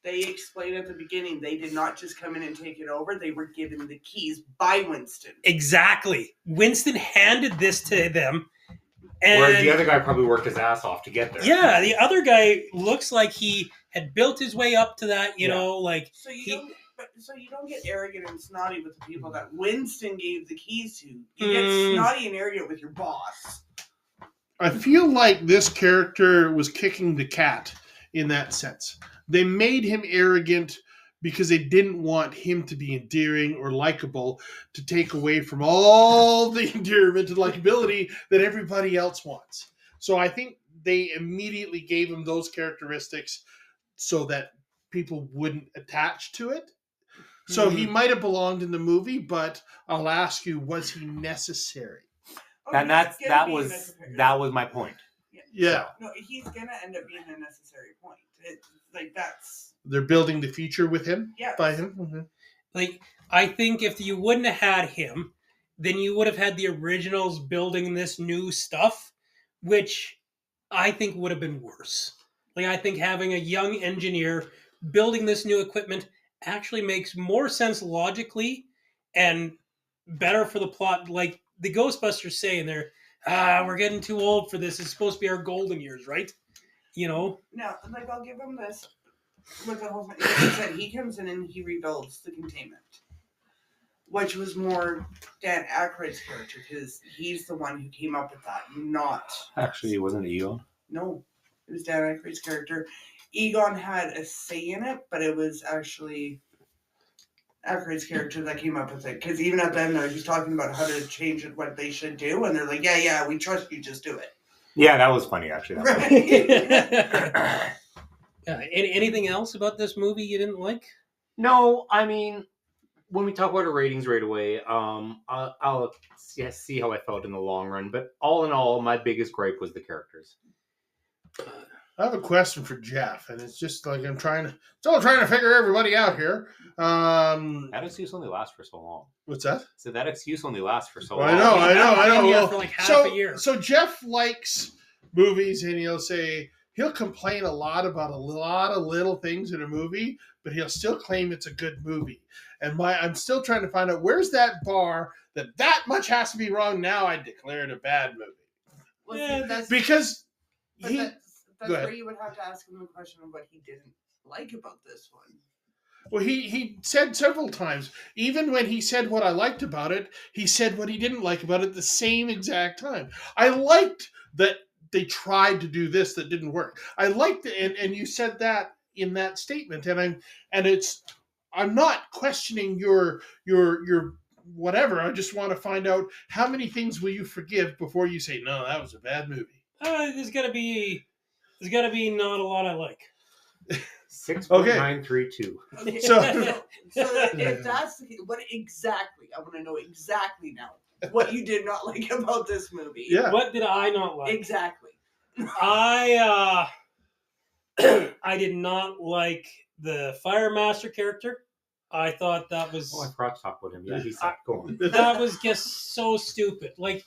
They explained at the beginning they did not just come in and take it over. They were given the keys by Winston. Exactly. Winston handed this to them. And whereas the other guy probably worked his ass off to get there. Yeah, the other guy looks like he had built his way up to that, you know, like... So you don't get arrogant and snotty with the people that Winston gave the keys to. You get snotty and arrogant with your boss. I feel like this character was kicking the cat in that sense. They made him arrogant because they didn't want him to be endearing or likable, to take away from all the endearment and likability that everybody else wants. So I think they immediately gave him those characteristics so that people wouldn't attach to it. So he might have belonged in the movie, but I'll ask you, was he necessary? And that was my point. Yeah. No, he's gonna end up being a necessary point. They're building the future with him. Yeah. By him. Mm-hmm. Like, I think if you wouldn't have had him, then you would have had the originals building this new stuff, which I think would have been worse. Like, I think having a young engineer building this new equipment actually makes more sense logically and better for the plot. Like the Ghostbusters say in there, we're getting too old for this. It's supposed to be our golden years, right? You know? No, like, I'll give him this. With the whole thing, like I said, he comes in and he rebuilds the containment, which was more Dan Aykroyd's character, because he's the one who came up with that, not... Actually, wasn't it Egon? No, it was Dan Aykroyd's character. Egon had a say in it, but it was actually Aykroyd's character that came up with it. Because even at the end, he's talking about how to change it, what they should do, and they're like, yeah, we trust you, just do it. Yeah, that was funny, actually. Right. Anything else about this movie you didn't like? No, I mean, when we talk about our ratings right away, I'll see how I felt in the long run. But all in all, my biggest gripe was the characters. I have a question for Jeff, and it's just like I'm trying to figure everybody out here. That excuse only lasts for so long. What's that? So that excuse only lasts for so long. I know. Yeah, Well, for like half a year. So Jeff likes movies, and he'll say, he'll complain a lot about a lot of little things in a movie, but he'll still claim it's a good movie. And I'm still trying to find out where's that bar that much has to be wrong. Now I declare it a bad movie. Well, Yeah, see, that's Because but he, that's go ahead. where you would have to ask him the question of what he didn't like about this one. Well, he said several times, even when he said what I liked about it, he said what he didn't like about it at the same exact time. I liked that they tried to do this that didn't work. I liked it, and you said that in that statement, I'm not questioning your whatever. I just want to find out how many things will you forgive before you say no, that was a bad movie. There's gotta be not a lot I like. 6.932. Okay, So- so if that's the case, what exactly? I want to know exactly now what you did not like about this movie. Yeah. What did I not like? Exactly. I I did not like the Fire Master character. I thought that was Oh, I forgot to talk about him. Yeah, he's go on. that was just so stupid. Like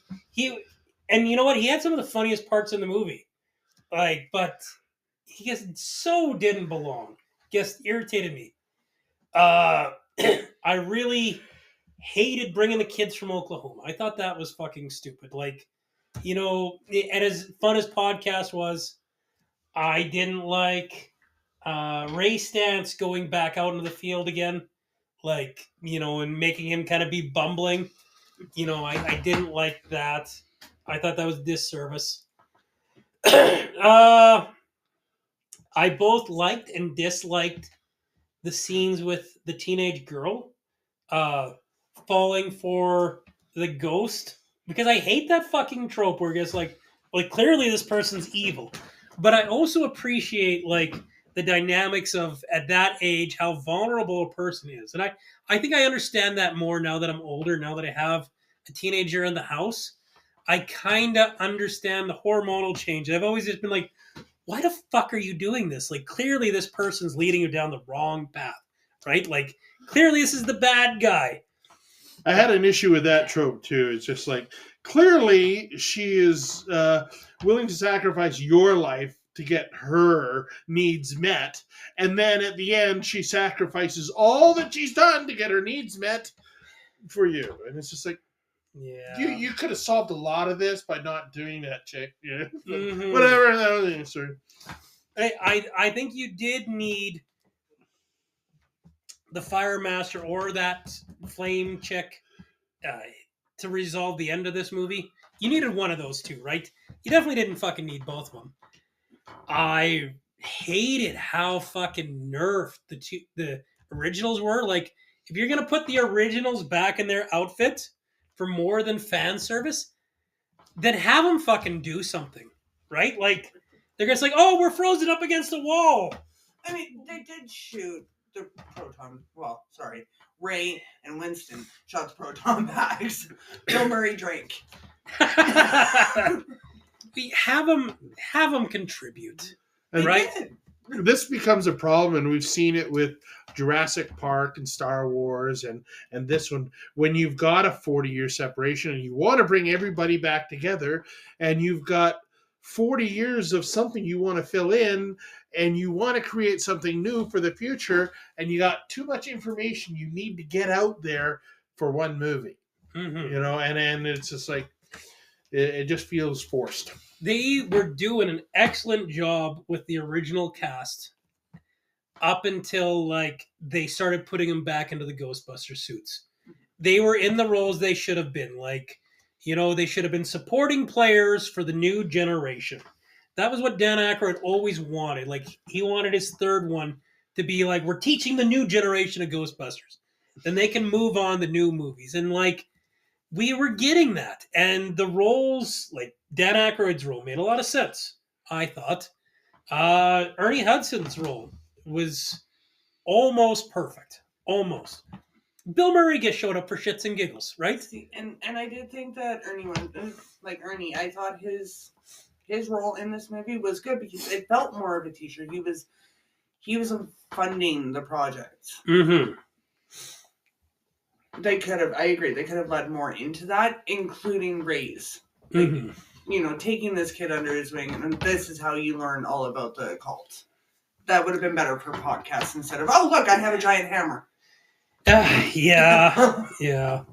and you know what? He had some of the funniest parts in the movie. Like, but he just so didn't belong. Just irritated me. I really hated bringing the kids from Oklahoma. I thought that was fucking stupid. Like, and as fun as podcast was, I didn't like Ray Stantz going back out into the field again. Like, and making him kind of be bumbling. I didn't like that. I thought that was disservice. I both liked and disliked the scenes with the teenage girl falling for the ghost, because I hate that fucking trope where it's like clearly this person's evil. But I also appreciate like the dynamics of at that age how vulnerable a person is. And I think I understand that more now that I'm older, now that I have a teenager in the house. I kind of understand the hormonal change. I've always just been like, why the fuck are you doing this? Like, clearly this person's leading you down the wrong path, right? Like, clearly this is the bad guy. I had an issue with that trope too. It's just like, clearly she is willing to sacrifice your life to get her needs met, and then at the end she sacrifices all that she's done to get her needs met for you. And it's just like, Yeah. you could have solved a lot of this by not doing that, chick. Yeah, Mhm. whatever. That was the answer. I think you did need the Fire Master or that flame chick to resolve the end of this movie. You needed one of those two, right? You definitely didn't fucking need both of them. I hated how fucking nerfed the originals were. Like, if you're gonna put the originals back in their outfit for more than fan service, then have them fucking do something, right? Like, they're just like, oh, we're frozen up against the wall. I mean, they did shoot the proton. Well, sorry, Ray and Winston shot the proton bags. Bill Murray drank. We have them contribute, And right? did. this becomes a problem, and we've seen it with Jurassic Park and Star Wars and this one. When you've got a 40-year separation and you want to bring everybody back together, and you've got 40 years of something you want to fill in, and you want to create something new for the future, and you got too much information you need to get out there for one movie. Mm-hmm. You know, and it's just like, it just feels forced. They were doing an excellent job with the original cast up until like they started putting them back into the Ghostbusters suits. They were in the roles they should have been. Like, you know, they should have been supporting players for the new generation. That was what Dan Aykroyd always wanted. Like, he wanted his third one to be like, we're teaching the new generation of Ghostbusters. Then they can move on to new movies. And like, we were getting that. And the roles, like Dan Aykroyd's role made a lot of sense, I thought. Ernie Hudson's role was almost perfect. Almost. Bill Murray gets showed up for shits and giggles, right? See, and I did think that Ernie, I thought his role in this movie was good because it felt more of a teacher. He was funding the project. Mm-hmm. I agree, they could have led more into that, including Ray's. Mm-hmm. taking this kid under his wing, and this is how you learn all about the occult. That would have been better for podcasts instead of, oh, look, I have a giant hammer. Yeah.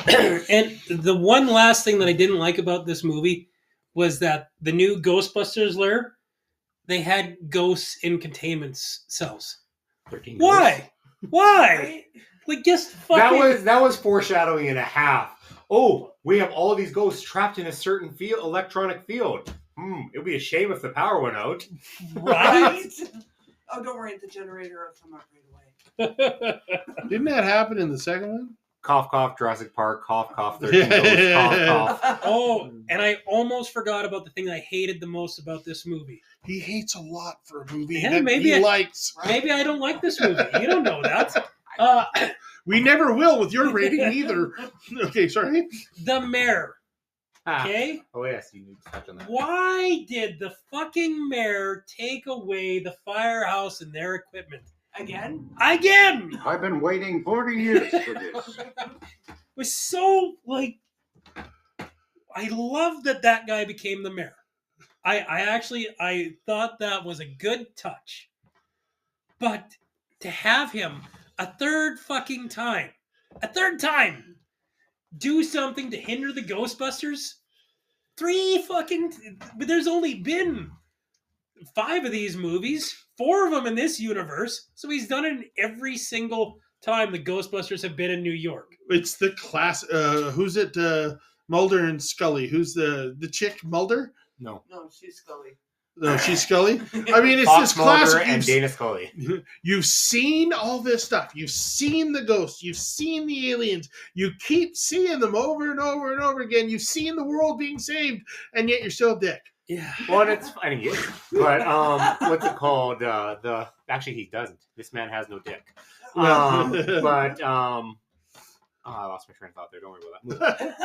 And the one last thing that I didn't like about this movie was that the new Ghostbusters lair, they had ghosts in containment cells. 13 Why? Why? Like, just fucking... That was foreshadowing and a half. Oh, we have all these ghosts trapped in a certain electronic field. It would be a shame if the power went out. Right? Oh, don't worry, the generator will come out right away. Didn't that happen in the second one? Cough, cough, Jurassic Park, cough, cough, 13 ghosts, cough, cough. Oh, and I almost forgot about the thing I hated the most about this movie. He hates a lot for a movie Yeah, that maybe he likes. Maybe I don't like this movie. You don't know that. We never will with your rating either. Okay, sorry. The mayor. Okay? Oh, yes, you need to touch on that. Why did the fucking mayor take away the firehouse and their equipment? Again? I've been waiting 40 years for this. It was so, like... I love that guy became the mayor. I thought that was a good touch. But to have him a third time, do something to hinder the Ghostbusters? But there's only been 5 of these movies, 4 of them in this universe, so he's done it every single time the Ghostbusters have been in New York. It's the class. Who's it? Mulder and Scully. Who's the chick? Mulder? No, she's Scully. No, she's Scully. I mean, it's Fox this classic. Mulder and Dana Scully. You've seen all this stuff. You've seen the ghosts. You've seen the aliens. You keep seeing them over and over and over again. You've seen the world being saved, and yet you're still a dick. Yeah. Well, but what's it called? Actually, he doesn't. This man has no dick. I lost my train of thought there. Don't worry about that.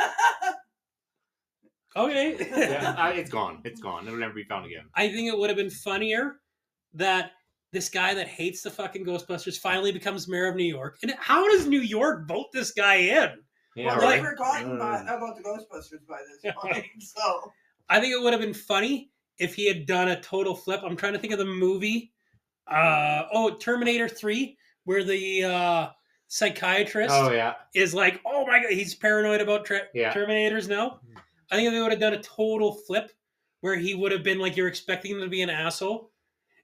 Okay. Yeah, it's gone. It's gone. It'll never be found again. I think it would have been funnier that this guy that hates the fucking Ghostbusters finally becomes mayor of New York. And how does New York vote this guy in? Yeah, well, right. they've forgotten about the Ghostbusters by this point, so... I think it would have been funny if he had done a total flip. I'm trying to think of the movie. Terminator 3, where the psychiatrist is like, oh my God, he's paranoid about Terminators now. I think if they would have done a total flip where he would have been like, you're expecting him to be an asshole.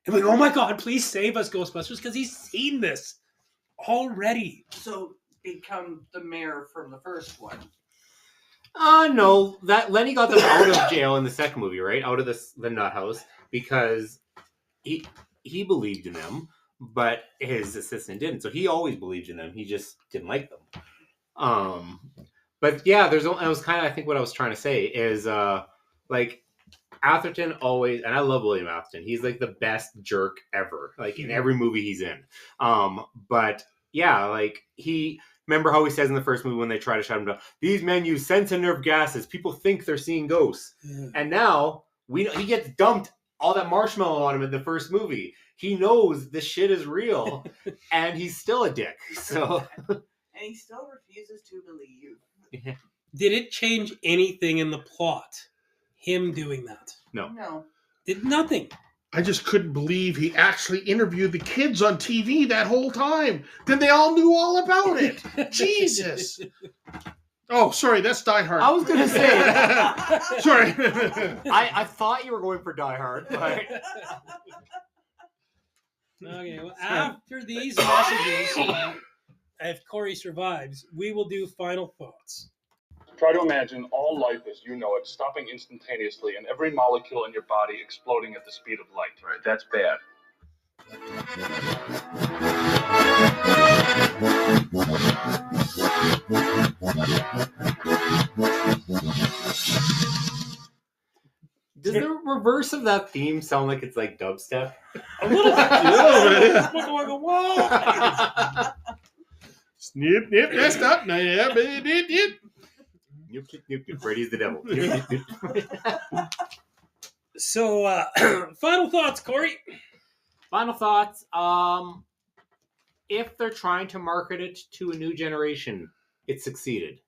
And like, oh my God, please save us, Ghostbusters, because he's seen this already. So become the mayor from the first one. No. That Lenny got them out of jail in the second movie, right? Out of the nut house, because he believed in them, but his assistant didn't. So he always believed in them. He just didn't like them. But yeah, that was kind of, I think what I was trying to say is, like, Atherton always, and I love William Atherton. He's like the best jerk ever, like in every movie he's in. But yeah, like remember how he says in the first movie when they try to shut him down, these men use sense and nerve gases. People think they're seeing ghosts. Yeah. And now he gets dumped all that marshmallow on him in the first movie. He knows this shit is real, and he's still a dick. So, and he still refuses to believe. Yeah. Did it change anything in the plot? Him doing that? No. Did nothing. I just couldn't believe he actually interviewed the kids on TV that whole time. Then they all knew all about it. Jesus. Oh, sorry, that's Die Hard. I was going to say. Sorry. I thought you were going for Die Hard, but... Okay, well, after these messages, if Corey survives, we will do final thoughts. Try to imagine all life as you know it stopping instantaneously and every molecule in your body exploding at the speed of light. Right, that's bad. Does the reverse of that theme sound like it's like dubstep? A little bit. Snip, nip, that's up. Freddy's the devil. So, final thoughts, Corey. Final thoughts. If they're trying to market it to a new generation, it succeeded.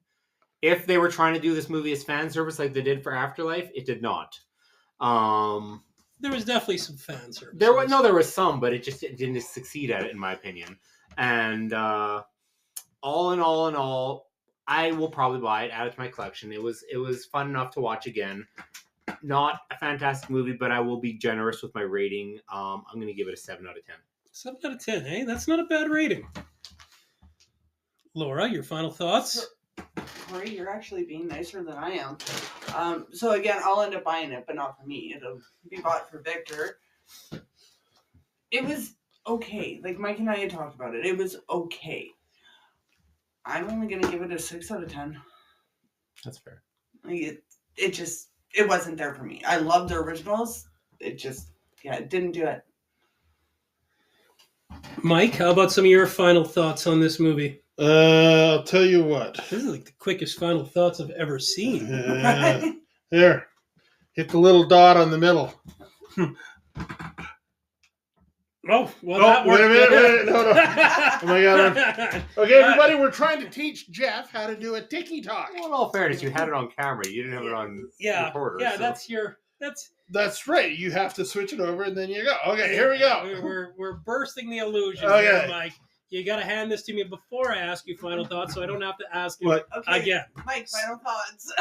if they were trying to do this movie as fan service like they did for Afterlife, it did not. There was definitely some fan service. There was some, but it didn't succeed at it, in my opinion. And all in all, I will probably buy it, add it to my collection. It was fun enough to watch again. Not a fantastic movie, but I will be generous with my rating. I'm going to give it a 7 out of 10. 7 out of 10, eh? That's not a bad rating. Laura, your final thoughts? Corey, you're actually being nicer than I am. So again, I'll end up buying it, but not for me. It'll be bought for Victor. It was okay. Like Mike and I had talked about it. It was okay. I'm only going to give it a 6 out of 10. That's fair. Like it wasn't there for me. I loved the originals. It didn't do it. Mike, how about some of your final thoughts on this movie? I'll tell you what. This is like the quickest final thoughts I've ever seen. Here. Hit the little dot on the middle. Oh, well, that worked. Wait a minute. No. Oh my God. Okay, everybody, we're trying to teach Jeff how to do a tiki-talk. Well, in all fairness, you had it on camera. You didn't have it on recorder. Yeah, so. That's right. You have to switch it over and then you go. Okay, here we go. We're bursting the illusion here, Mike. You got to hand this to me before I ask you final thoughts, so I don't have to ask you again. Mike, final thoughts.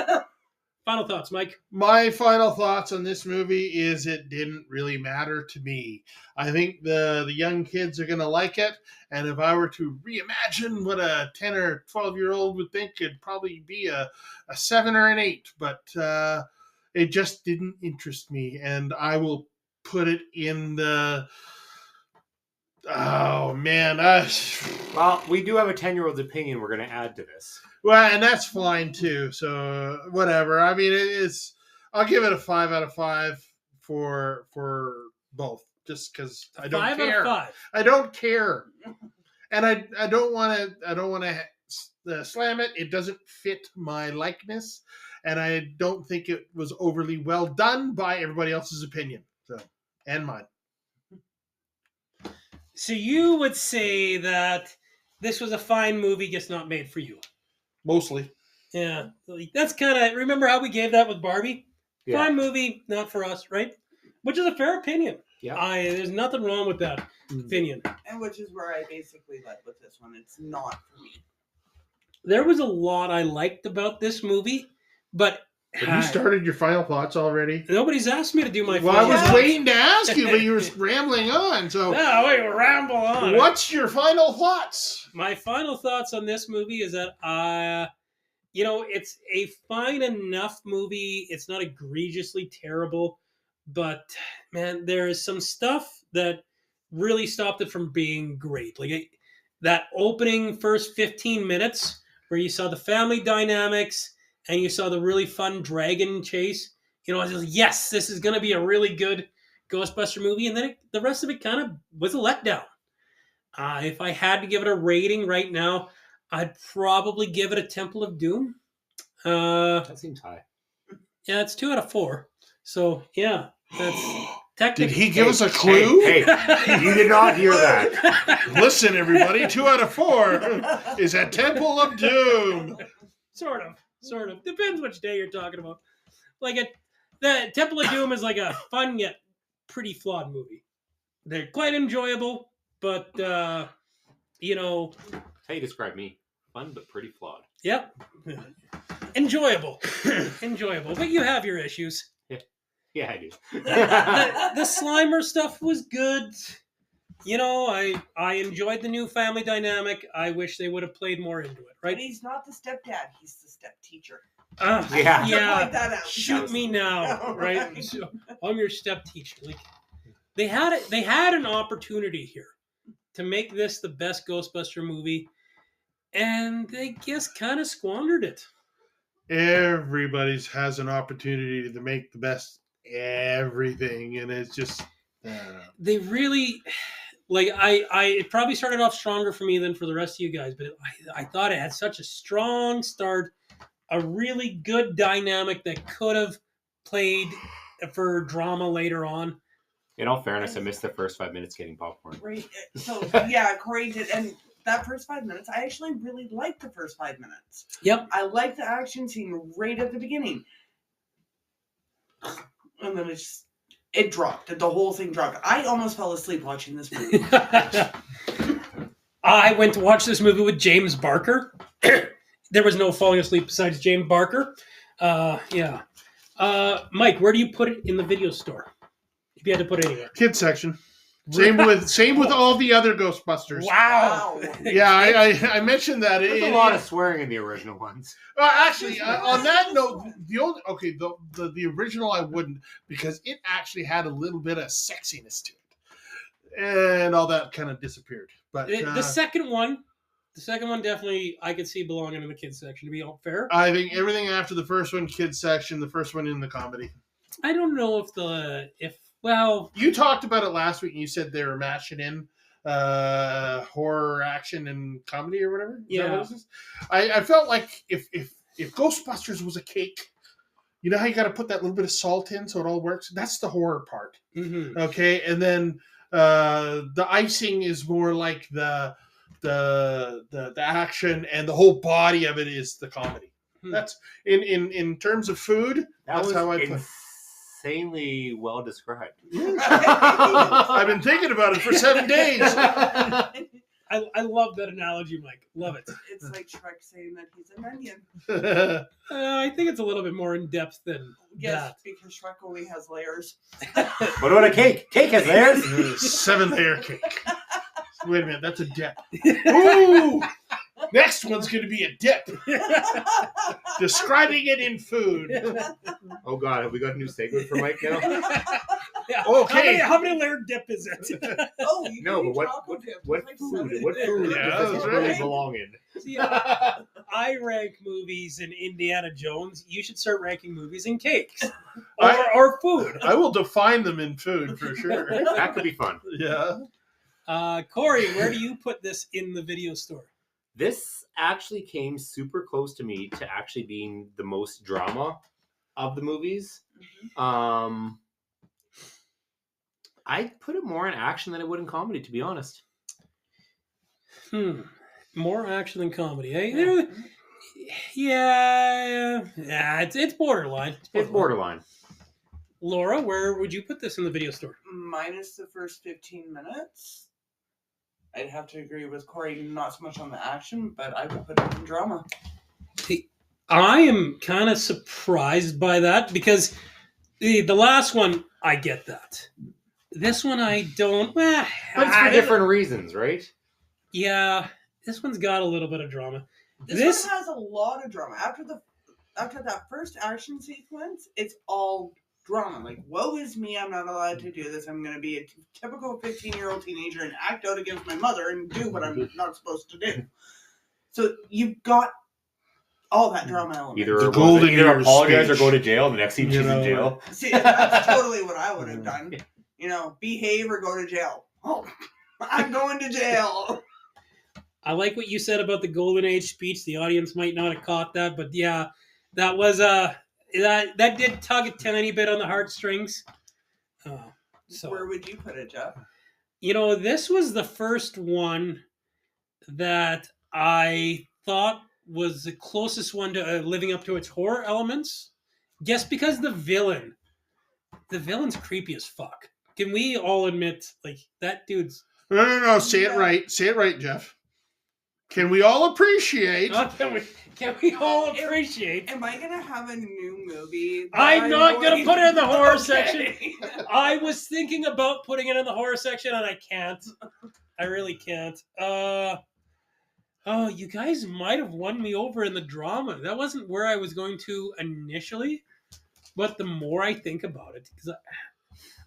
Final thoughts, Mike. My final thoughts on this movie is it didn't really matter to me. I think the young kids are going to like it, and if I were to reimagine what a 10 or 12-year-old would think, it'd probably be a 7 or an 8, but it just didn't interest me, and I will put it in the... Oh, man. Well, we do have a 10-year-old's opinion we're going to add to this. Well, and that's fine, too. So, whatever. I mean, I'll give it a 5 out of 5 for both, just because I don't care. 5 out of 5. I don't care. And I don't want to slam it. It doesn't fit my likeness. And I don't think it was overly well done by everybody else's opinion. And mine. So you would say that this was a fine movie, just not made for you? Mostly. Yeah. That's kind of... Remember how we gave that with Barbie? Yeah. Fine movie, not for us, right? Which is a fair opinion. Yeah. There's nothing wrong with that opinion. And which is where I basically led with this one. It's not for me. There was a lot I liked about this movie, but... Have you started your final thoughts already? Nobody's asked me to do my final thoughts. Well, I was waiting to ask you, but you were rambling on. So no, wait, ramble on. What's your final thoughts? My final thoughts on this movie is that, it's a fine enough movie. It's not egregiously terrible, but, man, there is some stuff that really stopped it from being great. Like that opening first 15 minutes where you saw the family dynamics and you saw the really fun dragon chase. I was just, yes, this is going to be a really good Ghostbuster movie. And then the rest of it kind of was a letdown. If I had to give it a rating right now, I'd probably give it a Temple of Doom. That seems high. Yeah, it's 2 out of 4. So, yeah, that's technically... Did he give us a clue? Hey, you did not hear that. Listen, everybody, 2 out of 4 is a Temple of Doom. Sort of. Depends which day you're talking about. The Temple of Doom is like a fun yet pretty flawed movie. They're quite enjoyable, but, How you describe me. Fun, but pretty flawed. Yep. Enjoyable. But you have your issues. Yeah, I do. The Slimer stuff was good. I enjoyed the new family dynamic. I wish they would have played more into it, right? But he's not the stepdad. He's the step teacher. Yeah. Shoot me now, right? So, I'm your step teacher. They had an opportunity here to make this the best Ghostbuster movie, and they just kind of squandered it. Everybody has an opportunity to make the best everything, and it's just they really it probably started off stronger for me than for the rest of you guys, but I thought it had such a strong start, a really good dynamic that could have played for drama later on. In all fairness, I missed the first 5 minutes getting popcorn. Right. So yeah, Corey did, and that first 5 minutes, I actually really liked the first 5 minutes. Yep. I liked the action scene right at the beginning. And then it dropped. The whole thing dropped. I almost fell asleep watching this movie. I went to watch this movie with James Barker. There was no falling asleep besides James Barker. Yeah. Mike, where do you put it in the video store? If you had to put it anywhere. Kids section. Same with all the other Ghostbusters. Wow. Yeah, I mentioned that. There's a lot of swearing in the original ones. Actually, on that note, the original I wouldn't, because it actually had a little bit of sexiness to it, and all that kind of disappeared. But The second one definitely I could see belonging in the kids section. To be all fair, I think everything after the first one, kids section, the first one in the comedy. I don't know well, you talked about it last week, and you said they were mashing in horror, action, and comedy, or whatever. Is that what it is? I felt like if Ghostbusters was a cake, you know how you got to put that little bit of salt in so it all works. That's the horror part. Mm-hmm. Okay, and then the icing is more like the action, and the whole body of it is the comedy. That's in terms of food. That's how I put. Insanely well described. I've been thinking about it for 7 days. I love that analogy, Mike. Love it. It's like Shrek saying that he's an onion. I think it's a little bit more in depth than that. Because Shrek only has layers. What about a cake? Cake has layers. 7-layer cake. Wait a minute, that's a dip. Ooh! Next one's going to be a dip. Describing it in food. Oh, God. Have we got a new segment for Mike now? Yeah. Okay. How many layered dip is it? No, but what food does this really belong in? See, I rank movies in Indiana Jones. You should start ranking movies in cakes. Or food. I will define them in food for sure. That could be fun. Yeah. Corey, where do you put this in the video store? This actually came super close to me to actually being the most drama of the movies. Mm-hmm. I'd put it more in action than it would in comedy, to be honest. More action than comedy, eh? Yeah. It's borderline. It's borderline. Laura, where would you put this in the video store? Minus the first 15 minutes. I'd have to agree with Corey, not so much on the action, but I would put it in drama. I am kind of surprised by that because the last one, I get that. This one, I don't. But it's for different reasons, right? Yeah, this one's got a little bit of drama. This one has a lot of drama. After that first action sequence, it's all drama. Like, woe is me, I'm not allowed to do this. I'm going to be a typical 15-year-old teenager and act out against my mother and do what I'm not supposed to do. So you've got all that drama element. Either apologize or go to jail. The next scene she's in jail. See, that's totally what I would have done. Behave or go to jail. Oh, I'm going to jail. I like what you said about the Golden Age speech. The audience might not have caught that, but yeah, that was that did tug a tiny bit on the heartstrings. So where would you put it, Jeff? This was the first one that I thought was the closest one to living up to its horror elements. Just because the villain's creepy as fuck. Can we all admit, that dude's... No. Say it right. Say it right, Jeff. Can we all appreciate... Can we all appreciate... Am I going to have a new movie? I'm not going to put it in the horror section. I was thinking about putting it in the horror section, and I can't. I really can't. You guys might have won me over in the drama. That wasn't where I was going to initially, but the more I think about it, because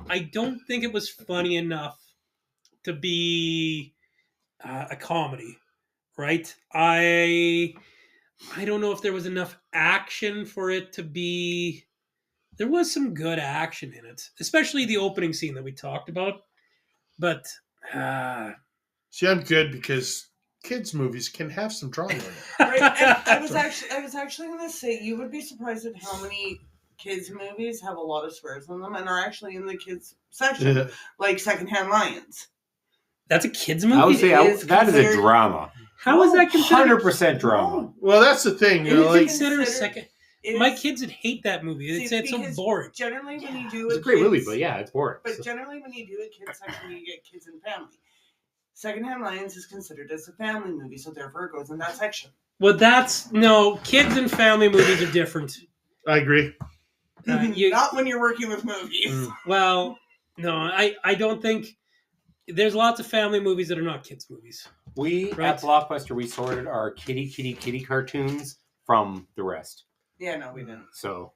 I don't think it was funny enough to be a comedy, right? I don't know if there was enough action for it to be... There was some good action in it, especially the opening scene that we talked about. But see, I'm good because kids' movies can have some drama in it. Right, I was actually going to say, you would be surprised at how many kids' movies have a lot of swears in them and are actually in the kids' section, like Secondhand Lions. That's a kids movie. I would say It is that is a considered- drama. How is that considered? 100% drama. Well, that's the thing. You Like, consider a second. It My is- kids would hate that movie. They'd See, say it's so because boring. Generally, when you do It's a a great movie, kids- but yeah, it's boring. But generally, when you do a kids section, you get kids and family. Secondhand Lions is considered as a family movie, so therefore it goes in that section. Well, kids and family movies are different. I agree. Not when you're working with movies. Well, no, I don't think there's lots of family movies that are not kids movies. We Right. at Blockbuster we sorted our kitty cartoons from the rest. Yeah, no, we didn't. So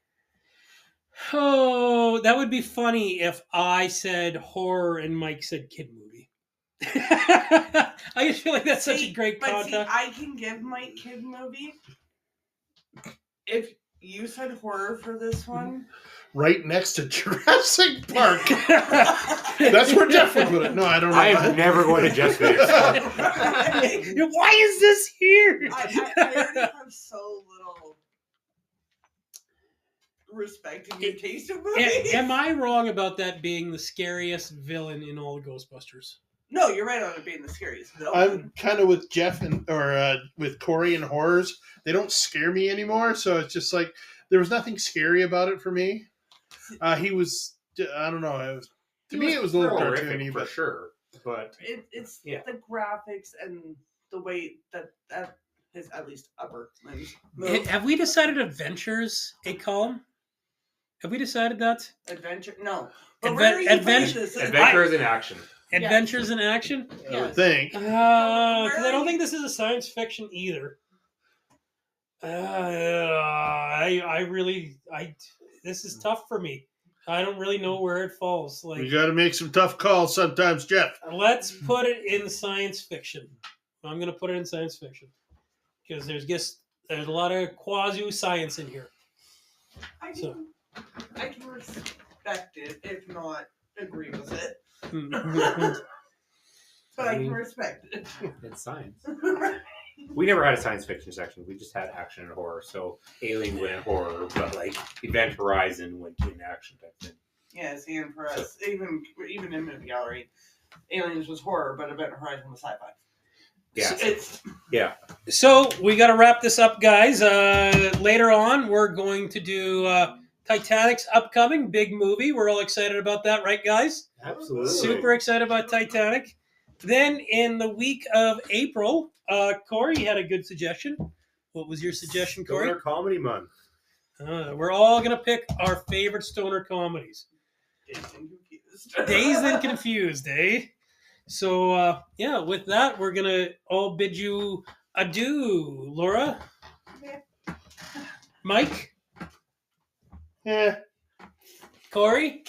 Oh, that would be funny if I said horror and Mike said kid movie. I just feel like that's such a great But see, concept. I can give my kid movie. If you said horror for this one, Right next to Jurassic Park. That's where Jeff would put it. No, I don't know. I am never going to just this. Why is this here? I already have so little respect in your taste of movies. Am I wrong about that being the scariest villain in all the Ghostbusters? No, you're right on it being the scariest villain. I'm kind of with Jeff with Corey and horrors. They don't scare me anymore, so it's just like there was nothing scary about it for me. He was, I don't know. It was a little horrific cartoony, for but sure. But It's Yeah. the graphics and the way that his at least upper limbs move. Have we decided Adventures a column? Have we decided that? Adventure? No. But Adve- where are you adventure- putting this? Adventures in Action. Adventures in Action? I would think. Because Where I don't are think this is a science fiction either. This is tough for me. I don't really know where it falls. We Like, got to make some tough calls sometimes, Jeff. let's put it in science fiction. I'm going to put it in science fiction because there's a lot of quasi science in here. I can, So. I can respect it, if not agree with it. But I can respect it. It's science. We never had a science fiction section. We just had action and horror. So Alien went in horror, but like Event Horizon went to an action type thing. Yeah, see, and for us, even in movie gallery, Aliens was horror, but Event Horizon was sci-fi. Yeah. So we got to wrap this up, guys. Later on, we're going to do Titanic's upcoming big movie. We're all excited about that, right, guys? Absolutely. Super excited about Titanic. Then in the week of April, Corey had a good suggestion. What was your suggestion, Corey? Stoner Comedy Month. We're all going to pick our favorite stoner comedies. Dazed and Confused, eh? So, with that, we're going to all bid you adieu. Laura? Mike? Yeah. Corey?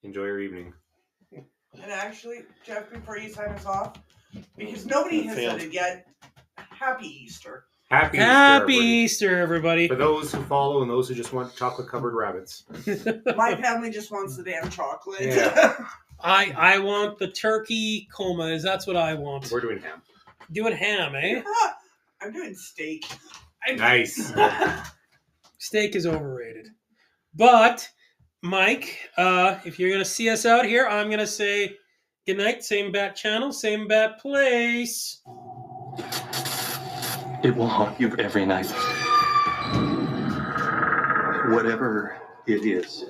Enjoy your evening. And actually, Jeff, before you sign us off, because nobody has said it yet, Happy Easter. Happy Happy Easter, everybody. Easter, everybody. For those who follow and those who just want chocolate-covered rabbits. My family just wants the damn chocolate. Yeah. I want the turkey comas. That's what I want. We're doing ham. Doing ham, eh? I'm doing steak. Nice. Steak is overrated. But, Mike, if you're going to see us out here, I'm going to say good night. Same bat channel, same bat place. It will haunt you every night. Whatever it is,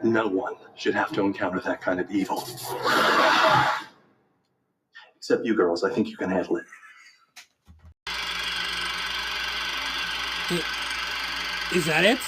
no one should have to encounter that kind of evil. Except you girls, I think you can handle it. Is that it?